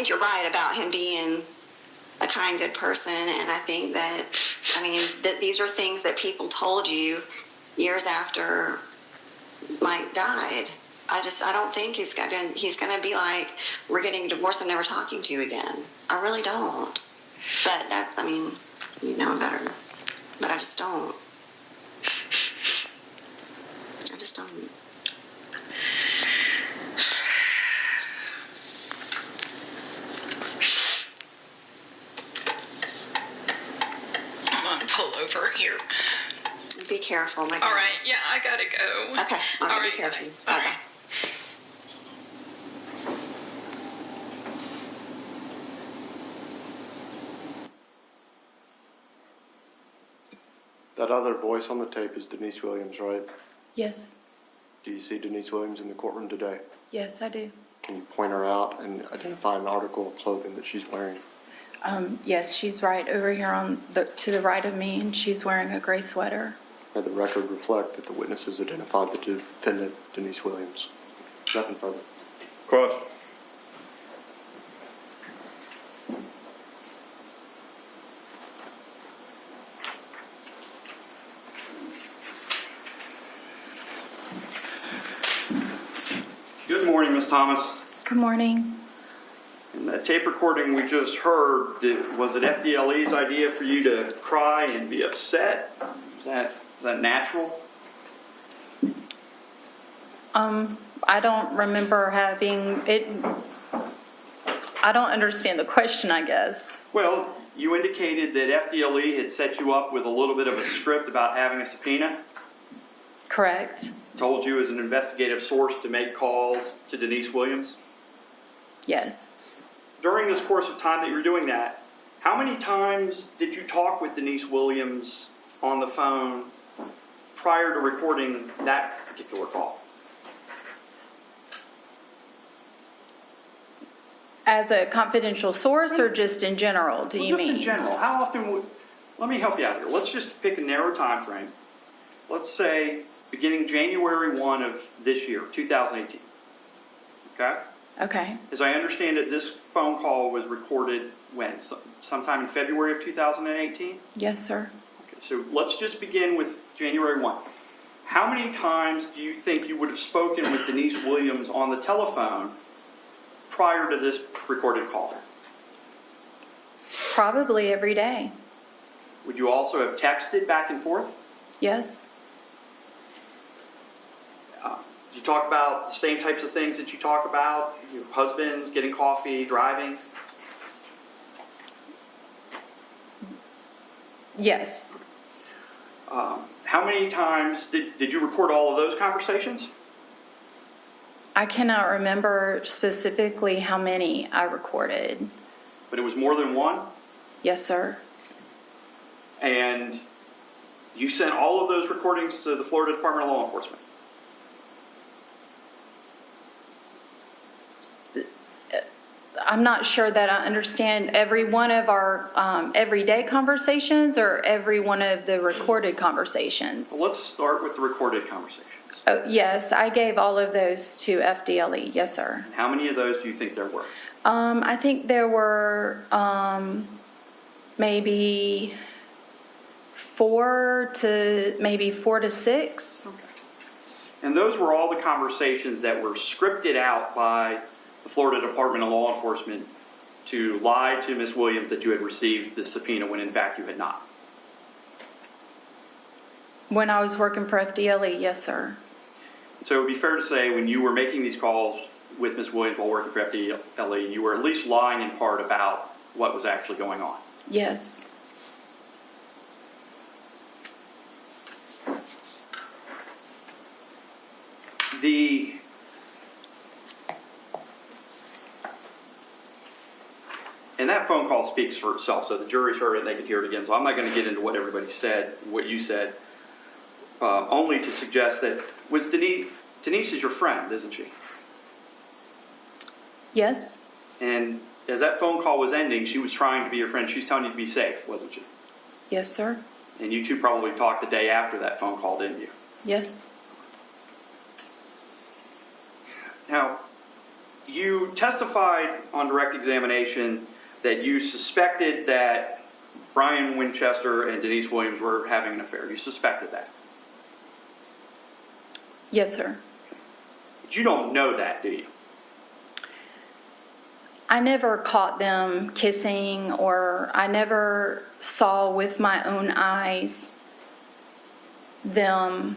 you're right about him being a kind, good person. And I think that these are things that people told you years after Mike died. I don't think he's going to be like, we're getting divorced, I'm never talking to you again. I really don't. But you know better. But I just don't. I'm going to pull over here. Be careful, my All right, yeah, I got to go. Okay, all right, be careful. All right. That other voice on the tape is Denise Williams, right? Yes. Do you see Denise Williams in the courtroom today? Yes, I do. Can you point her out and identify an article of clothing that she's wearing? Yes, she's right over here to the right of me, and she's wearing a gray sweater. May the record reflect that the witnesses identified the defendant, Denise Williams. Nothing further. Cross. Good morning, Ms. Thomas. Good morning. In the tape recording we just heard, was it FDLE's idea for you to cry and be upset? Is that natural? I don't remember having it. I don't understand the question, I guess. Well, you indicated that FDLE had set you up with a little bit of a script about having a subpoena. Correct. Told you as an investigative source to make calls to Denise Williams. Yes. During this course of time that you were doing that, how many times did you talk with Denise Williams on the phone prior to recording that particular call? As a confidential source or just in general, do you mean? Just in general. How often let me help you out here. Let's just pick a narrow time frame. Let's say beginning January 1 of this year, 2018. Okay? Okay. As I understand it, this phone call was recorded when? Sometime in February of 2018? Yes, sir. Okay, so let's just begin with January 1. How many times do you think you would have spoken with Denise Williams on the telephone prior to this recorded call? Probably every day. Would you also have texted back and forth? Yes. Did you talk about the same types of things that you talk about? Your husbands, getting coffee, driving? Yes. How many times did you record all of those conversations? I cannot remember specifically how many I recorded. But it was more than one? Yes, sir. And you sent all of those recordings to the Florida Department of Law Enforcement? I'm not sure that I understand every one of our everyday conversations or every one of the recorded conversations. Well, let's start with the recorded conversations. Oh, yes, I gave all of those to FDLE. Yes, sir. And how many of those do you think there were? I think there were maybe 4 to 6. Okay. And those were all the conversations that were scripted out by the Florida Department of Law Enforcement to lie to Ms. Williams that you had received the subpoena when in fact you had not. When I was working for FDLE, yes, sir. So it would be fair to say when you were making these calls with Ms. Williams while working for FDLE, you were at least lying in part about what was actually going on. Yes. And that phone call speaks for itself, so the jury's heard it and they can hear it again. So I'm not going to get into what everybody said, what you said, only to suggest that Denise is your friend, isn't she? Yes. And as that phone call was ending, she was trying to be your friend. She's telling you to be safe, wasn't she? Yes, sir. And you two probably talked the day after that phone call, didn't you? Yes. Now, you testified on direct examination that you suspected that Brian Winchester and Denise Williams were having an affair. You suspected that. Yes, sir. But you don't know that, do you? I never caught them kissing, or I never saw with my own eyes them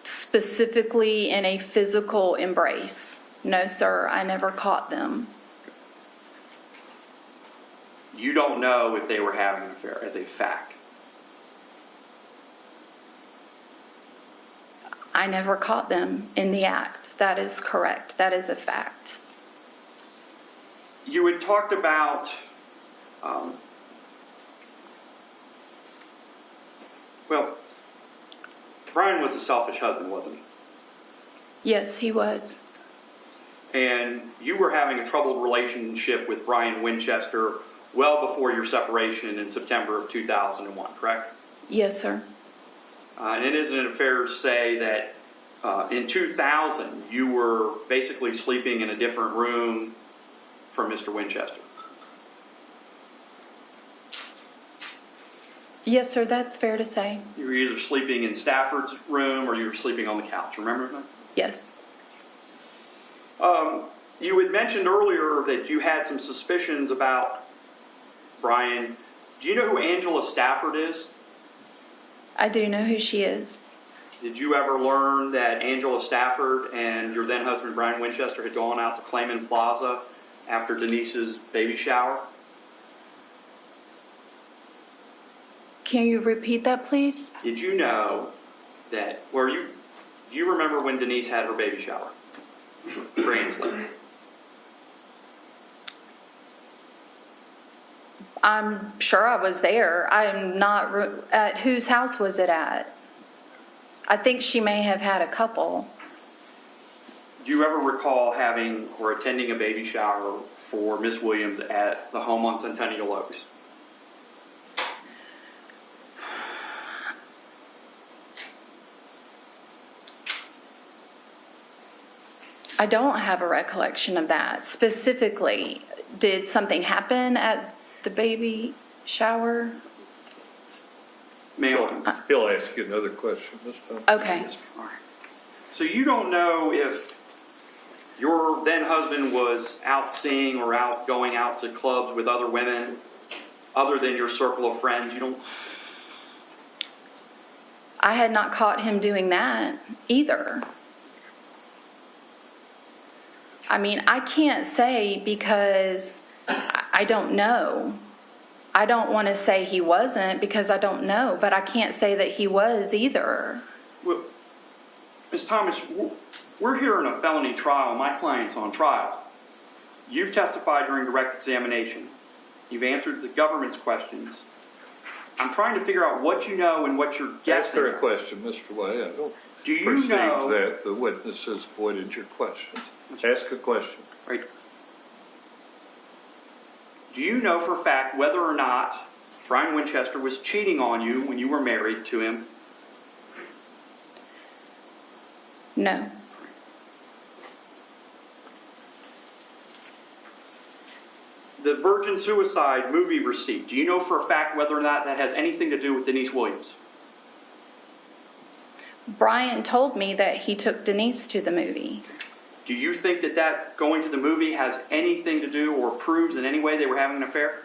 specifically in a physical embrace. No, sir, I never caught them. You don't know if they were having an affair as a fact. I never caught them in the act. That is correct. That is a fact. You had talked about Brian was a selfish husband, wasn't he? Yes, he was. And you were having a troubled relationship with Brian Winchester well before your separation in September of 2001, correct? Yes, sir. And it isn't fair to say that in 2000 you were basically sleeping in a different room from Mr. Winchester. Yes, sir, that's fair to say. You were either sleeping in Stafford's room or you were sleeping on the couch. Remember that? Yes. You had mentioned earlier that you had some suspicions about Brian. Do you know who Angela Stafford is? I do know who she is. Did you ever learn that Angela Stafford and your then husband Brian Winchester had gone out to Clayman Plaza after Denise's baby shower? Can you repeat that, please? Did you know that, do you remember when Denise had her baby shower? For Ainsley. I'm sure I was there. I'm not, at whose house was it at? I think she may have had a couple. Do you ever recall having or attending a baby shower for Miss Williams at the home on Centennial Oaks? I don't have a recollection of that. Specifically, did something happen at the baby shower? Ma'am. He'll ask you another question this time. Okay. Yes, all right. So you don't know if your then husband was out seeing or going out to clubs with other women other than your circle of friends? You don't. I had not caught him doing that either. I mean, I can't say because I don't know. I don't want to say he wasn't because I don't know, but I can't say that he was either. Well, Ms. Thomas, we're here in a felony trial. My client's on trial. You've testified during direct examination. You've answered the government's questions. I'm trying to figure out what you know and what you're guessing. Answer a question, Mr. Way. I don't Do you perceive know that the witness has avoided your questions. Ask a question. Right. Do you know for a fact whether or not Brian Winchester was cheating on you when you were married to him? No. The Virgin Suicide movie receipt, do you know for a fact whether or not that has anything to do with Denise Williams? Brian told me that he took Denise to the movie. Do you think that going to the movie has anything to do or proves in any way they were having an affair?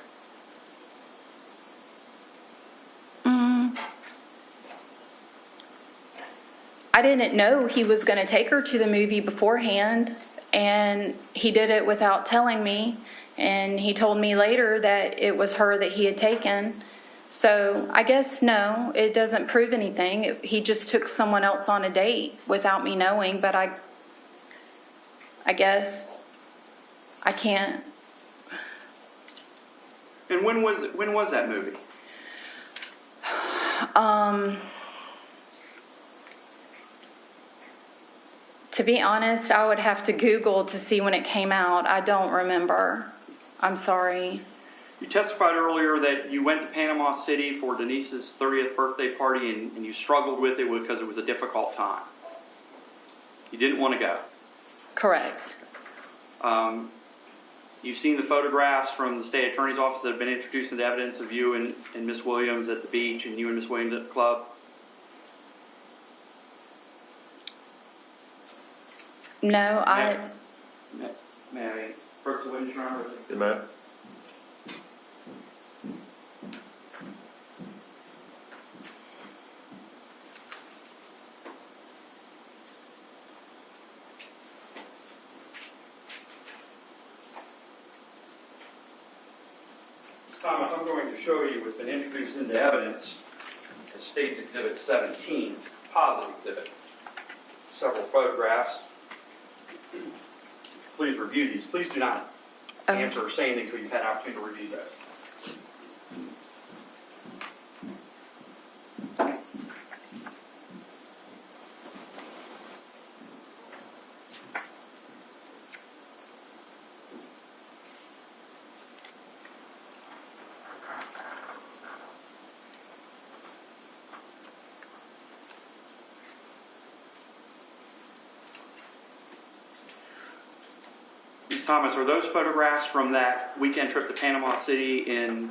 I didn't know he was going to take her to the movie beforehand, and he did it without telling me, and he told me later that it was her that he had taken. So I guess no, it doesn't prove anything. He just took someone else on a date without me knowing, but I guess I can't. And when was that movie? To be honest, I would have to Google to see when it came out. I don't remember. I'm sorry. You testified earlier that you went to Panama City for Denise's 30th birthday party and you struggled with it because it was a difficult time. You didn't want to go. Correct. You've seen the photographs from the state attorney's office that have been introduced into evidence of you and Miss Williams at the beach and you and Miss Williams at the club. No, May I approach the witness, Your Honor? Good man. Thomas, I'm going to show you what's been introduced into evidence as State's Exhibit 17, Positive Exhibit. Several photographs. Please review these. Please do not answer or say anything until you've had an opportunity to review those. Ms. Thomas, are those photographs from that weekend trip to Panama City in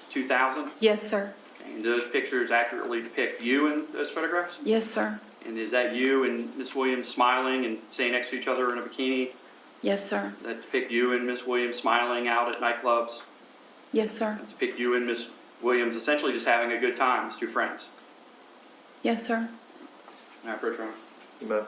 2000? yes, sir. Okay, and do those pictures accurately depict you in those photographs? Yes, sir. And is that you and Miss Williams smiling and staying next to each other in a bikini? Yes, sir. Does that depict you and Miss Williams smiling out at nightclubs? Yes, sir. Does that depict you and Miss Williams essentially just having a good time as two friends? Yes, sir. Can I approach Your Honor? Good man.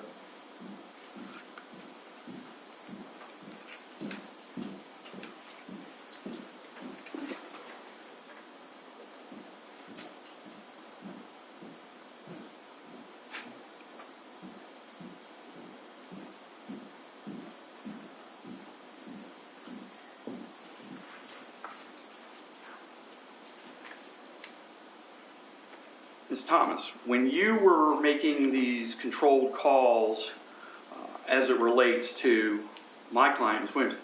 Ms. Thomas, when you were making these controlled calls as it relates to my client, Ms. Williams,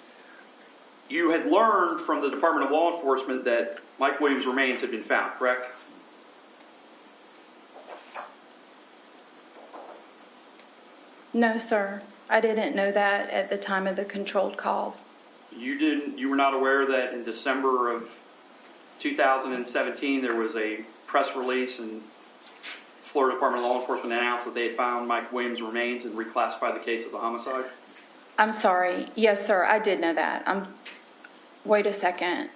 you had learned from the Department of Law Enforcement that Mike Williams' remains had been found, correct? No, sir. I didn't know that at the time of the controlled calls. You were not aware that in December of 2017 there was a press release and Florida Department of Law Enforcement announced that they had found Mike Williams' remains and reclassified the case as a homicide? I'm sorry. Yes, sir. I did know that. Wait a second.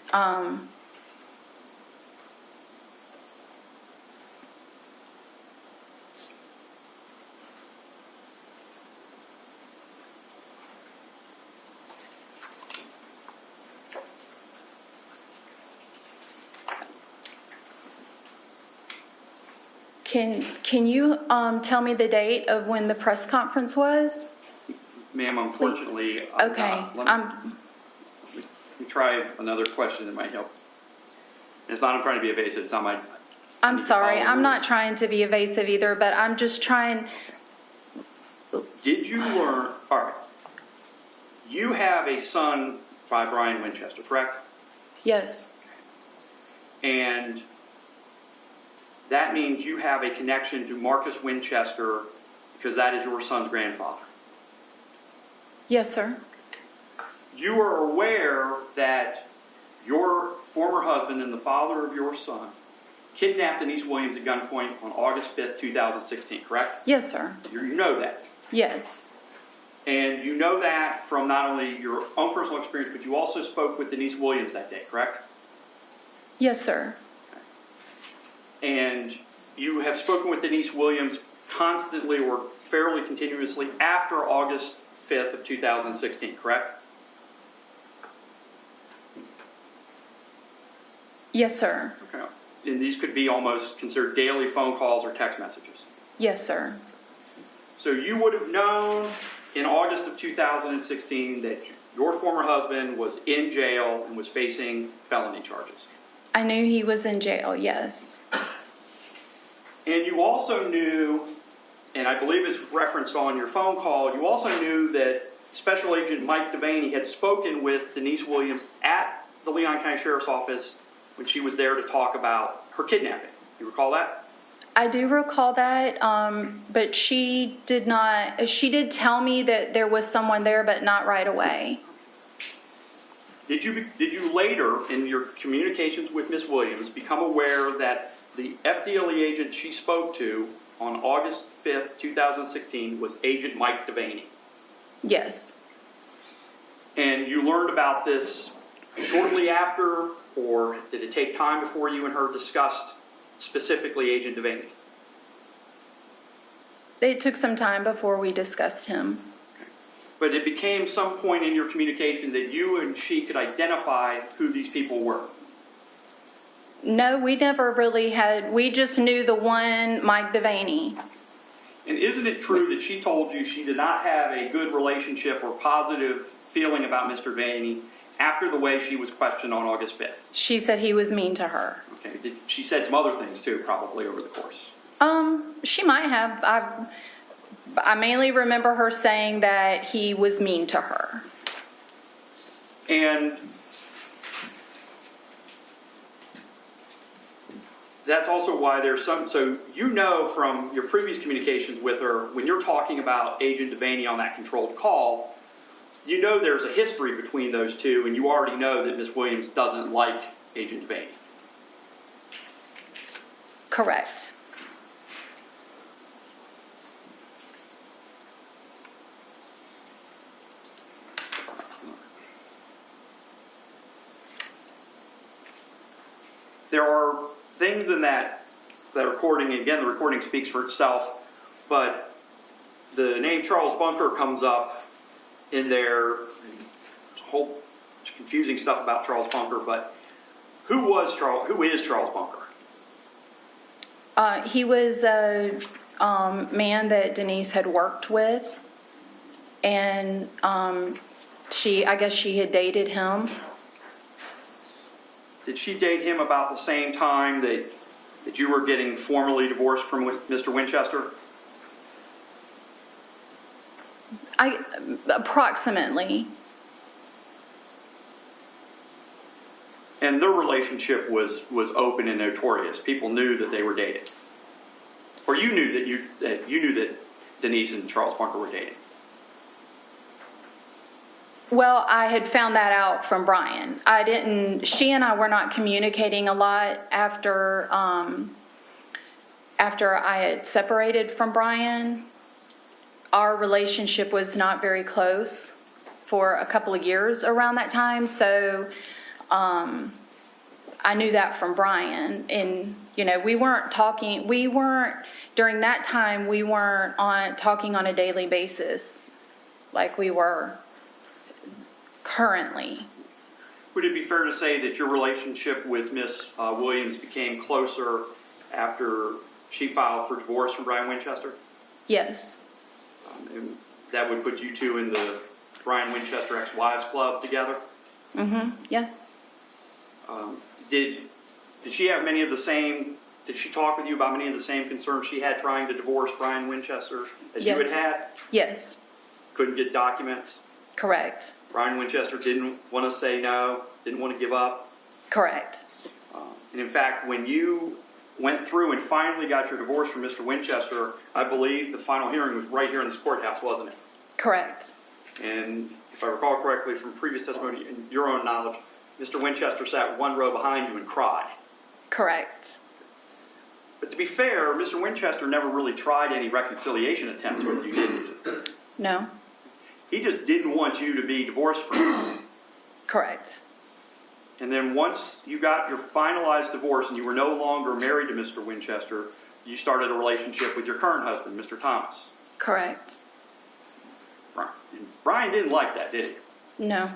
Can you tell me the date of when the press conference was? Ma'am, unfortunately, Okay. let me try another question that might help. It's not, I'm trying to be evasive. It's not my. I'm sorry. I'm not trying to be evasive either, but I'm just trying. Did you learn? All right. You have a son by Brian Winchester, correct? Yes. And that means you have a connection to Marcus Winchester because that is your son's grandfather. Yes, sir. You are aware that your former husband and the father of your son kidnapped Denise Williams at gunpoint on August 5th, 2016, correct? Yes, sir. You know that. Yes. And you know that from not only your own personal experience, but you also spoke with Denise Williams that day, correct? Yes, sir. And you have spoken with Denise Williams constantly or fairly continuously after August 5th of 2016, correct? Yes, sir. Okay. And these could be almost considered daily phone calls or text messages. Yes, sir. So you would have known in August of 2016 that your former husband was in jail and was facing felony charges. I knew he was in jail, yes. And you also knew, and I believe it's referenced on your phone call, you also knew that Special Agent Mike Devaney had spoken with Denise Williams at the Leon County Sheriff's Office when she was there to talk about her kidnapping. You recall that? I do recall that, but she did tell me that there was someone there, but not right away. Did you later, in your communications with Ms. Williams, become aware that the FDLE agent she spoke to on August 5th, 2016 was Agent Mike Devaney? Yes. And you learned about this shortly after, or did it take time before you and her discussed specifically Agent Devaney? It took some time before we discussed him. Okay. But it became some point in your communication that you and she could identify who these people were. No, we never really had, we just knew the one, Mike Devaney. And isn't it true that she told you she did not have a good relationship or positive feeling about Mr. Devaney after the way she was questioned on August 5th? She said he was mean to her. Okay. She said some other things too, probably over the course. She might have. I mainly remember her saying that he was mean to her. And that's also why there's some, so you know from your previous communications with her, when you're talking about Agent Devaney on that controlled call, you know there's a history between those two, and you already know that Ms. Williams doesn't like Agent Devaney. Correct. There are things in that recording, and again, the recording speaks for itself, but the name Charles Bunker comes up in there. There's a whole confusing stuff about Charles Bunker, but who is Charles Bunker? He was a man that Denise had worked with, and I guess she had dated him. Did she date him about the same time that you were getting formally divorced from Mr. Winchester? Approximately. And their relationship was open and notorious. People knew that they were dating, or you knew that Denise and Charles Bunker were dating. Well, I had found that out from Brian. She and I were not communicating a lot after I had separated from Brian. Our relationship was not very close for a couple of years around that time. So, I knew that from Brian, and, we weren't talking, during that time, we weren't talking on a daily basis like we were currently. Would it be fair to say that your relationship with Miss Williams became closer after she filed for divorce from Brian Winchester? Yes. And that would put you two in the Brian Winchester ex-wives club together? Mm-hmm. Yes. Did she have many of the same? Did she talk with you about many of the same concerns she had trying to divorce Brian Winchester as you had had? Yes. Couldn't get documents. Correct. Brian Winchester didn't want to say no, didn't want to give up. Correct. And in fact, when you went through and finally got your divorce from Mr. Winchester, I believe the final hearing was right here in this courthouse, wasn't it? Correct. And if I recall correctly from previous testimony and your own knowledge, Mr. Winchester sat one row behind you and cried. Correct. But to be fair, Mr. Winchester never really tried any reconciliation attempts with you, did he? No. He just didn't want you to be divorced from him. Correct. And then once you got your finalized divorce and you were no longer married to Mr. Winchester, you started a relationship with your current husband, Mr. Thomas. Correct. Brian didn't like that, did he? No.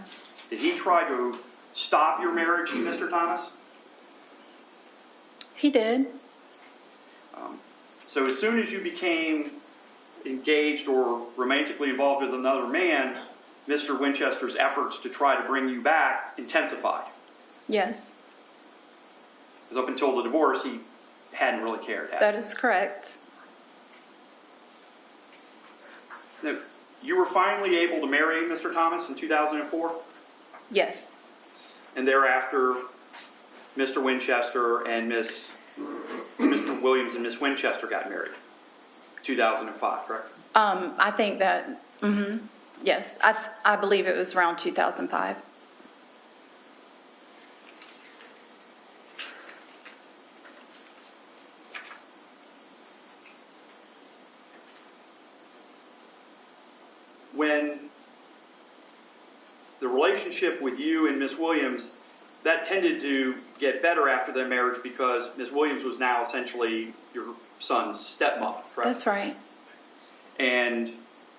Did he try to stop your marriage to Mr. Thomas? He did. So as soon as you became engaged or romantically involved with another man, Mr. Winchester's efforts to try to bring you back intensified. Yes. Because up until the divorce, he hadn't really cared. That is correct. Now, you were finally able to marry Mr. Thomas in 2004? Yes. And thereafter, Mr. Winchester and Mr. Williams and Miss Winchester got married. 2005, correct? I think that, yes, I believe it was around 2005. When the relationship with you and Miss Williams, that tended to get better after their marriage because Miss Williams was now essentially your son's stepmom, correct? That's right. And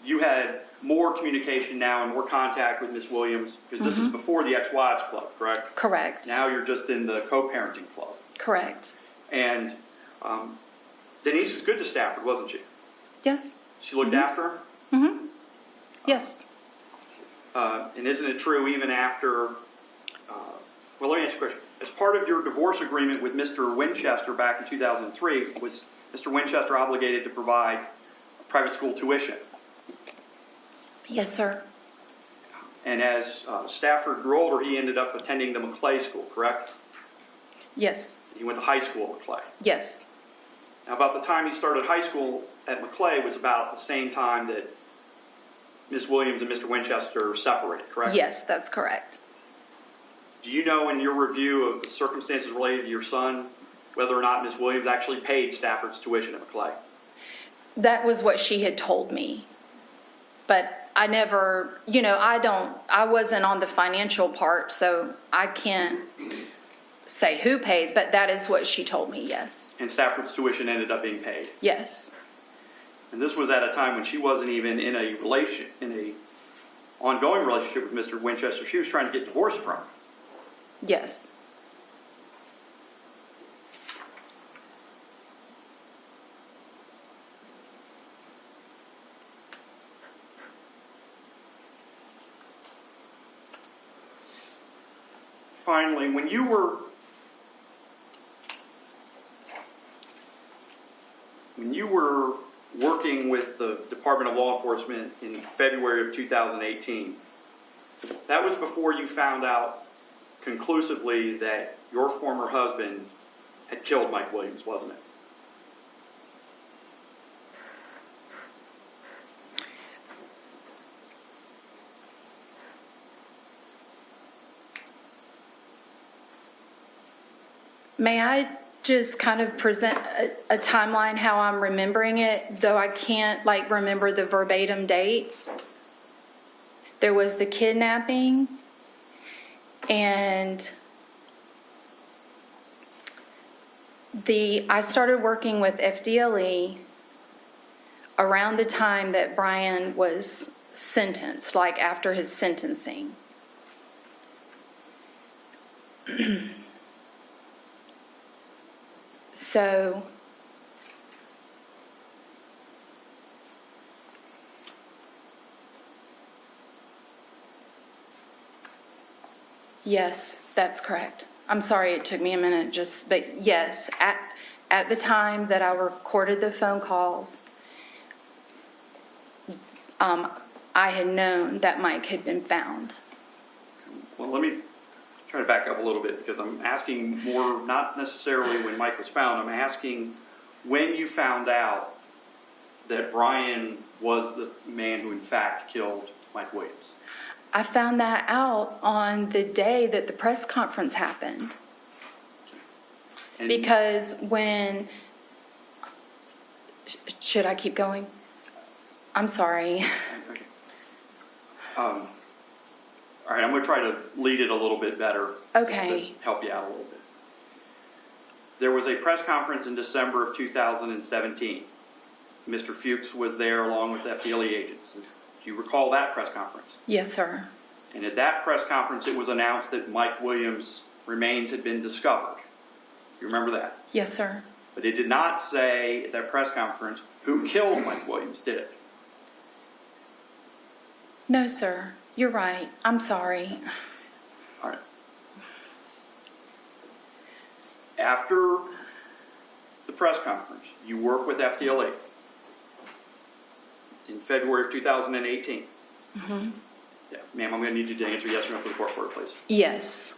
you had more communication now and more contact with Miss Williams because this is before the ex-wives club, correct? Correct. Now you're just in the co-parenting club. Correct. And Denise was good to Stafford, wasn't she? Yes. She looked after her? Mm-hmm. Yes. And isn't it true even after, well, let me ask you a question. As part of your divorce agreement with Mr. Winchester back in 2003, was Mr. Winchester obligated to provide private school tuition? Yes, sir. And as Stafford grew older, he ended up attending the McClay School, correct? Yes. He went to high school at McClay. Yes. Now, about the time he started high school at McClay was about the same time that Miss Williams and Mr. Winchester separated, correct? Yes, that's correct. Do you know in your review of the circumstances related to your son whether or not Miss Williams actually paid Stafford's tuition at McClay? That was what she had told me. But I never, I wasn't on the financial part, so I can't say who paid, but that is what she told me, yes. And Stafford's tuition ended up being paid? Yes. And this was at a time when she wasn't even in a ongoing relationship with Mr. Winchester. She was trying to get divorced from him. Yes. Finally, when you were working with the Department of Law Enforcement in February of 2018, that was before you found out conclusively that your former husband had killed Mike Williams, wasn't it? May I just kind of present a timeline how I'm remembering it, though I can't remember the verbatim dates? There was the kidnapping, and I started working with FDLE around the time that Brian was sentenced, after his sentencing. So, yes, that's correct. I'm sorry it took me a minute, but yes, at the time that I recorded the phone calls, I I had known that Mike had been found. Well, let me try to back up a little bit because I'm asking more, not necessarily when Mike was found. I'm asking when you found out that Brian was the man who in fact killed Mike Williams. I found that out on the day that the press conference happened. And Because when, should I keep going? I'm sorry. Okay. All right, I'm going to try to lead it a little bit better. Okay. Just to help you out a little bit. There was a press conference in December of 2017. Mr. Fuchs was there along with FDLE agents. Do you recall that press conference? Yes, sir. And at that press conference, it was announced that Mike Williams' remains had been discovered. You remember that? Yes, sir. But it did not say at that press conference who killed Mike Williams, did it? No, sir. You're right. I'm sorry. All right. After the press conference, you work with FDLE in February of 2018. Mm-hmm. Yeah, ma'am, I'm going to need you to answer yes or no for the court order, please. Yes.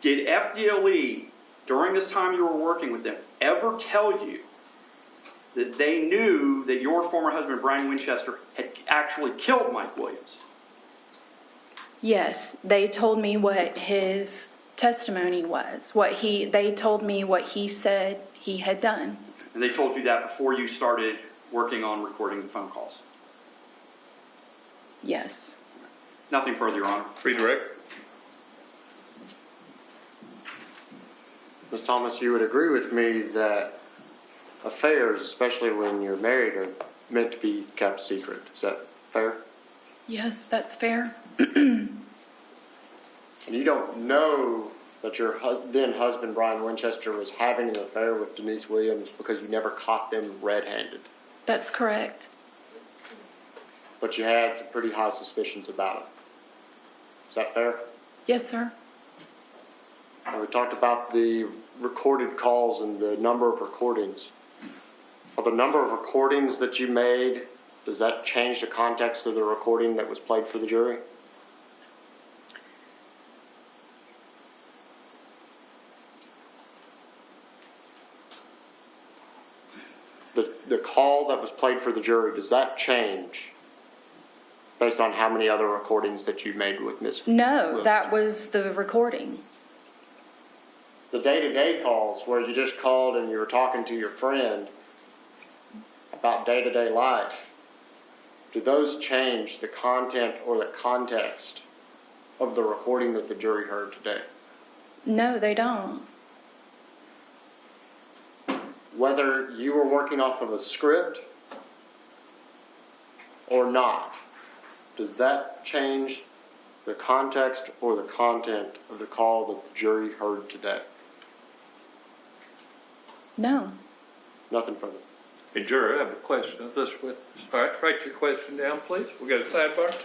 Did FDLE, during this time you were working with them, ever tell you that they knew that your former husband, Brian Winchester, had actually killed Mike Williams? Yes. They told me what his testimony was. They told me what he said he had done. And they told you that before you started working on recording the phone calls? Yes. Nothing further, Your Honor. Redirect. Ms. Thomas, you would agree with me that affairs, especially when you're married, are meant to be kept secret. Is that fair? Yes, that's fair. And you don't know that your then husband, Brian Winchester, was having an affair with Denise Williams because you never caught them red-handed. That's correct. But you had some pretty high suspicions about it. Is that fair? Yes, sir. We talked about the recorded calls and the number of recordings. Are the number of recordings that you made, does that change the context of the recording that was played for the jury? The call that was played for the jury, does that change based on how many other recordings that you made with Ms. No, Williams? that was the recording. The day-to-day calls where you just called and you were talking to your friend about day-to-day life, do those change the content or the context of the recording that the jury heard today? No, they don't. Whether you were working off of a script or not, does that change the context or the content of the call that the jury heard today? No. Nothing further. Hey, juror, I have a question of this witness. All right, write your question down, please. We got a sidebar.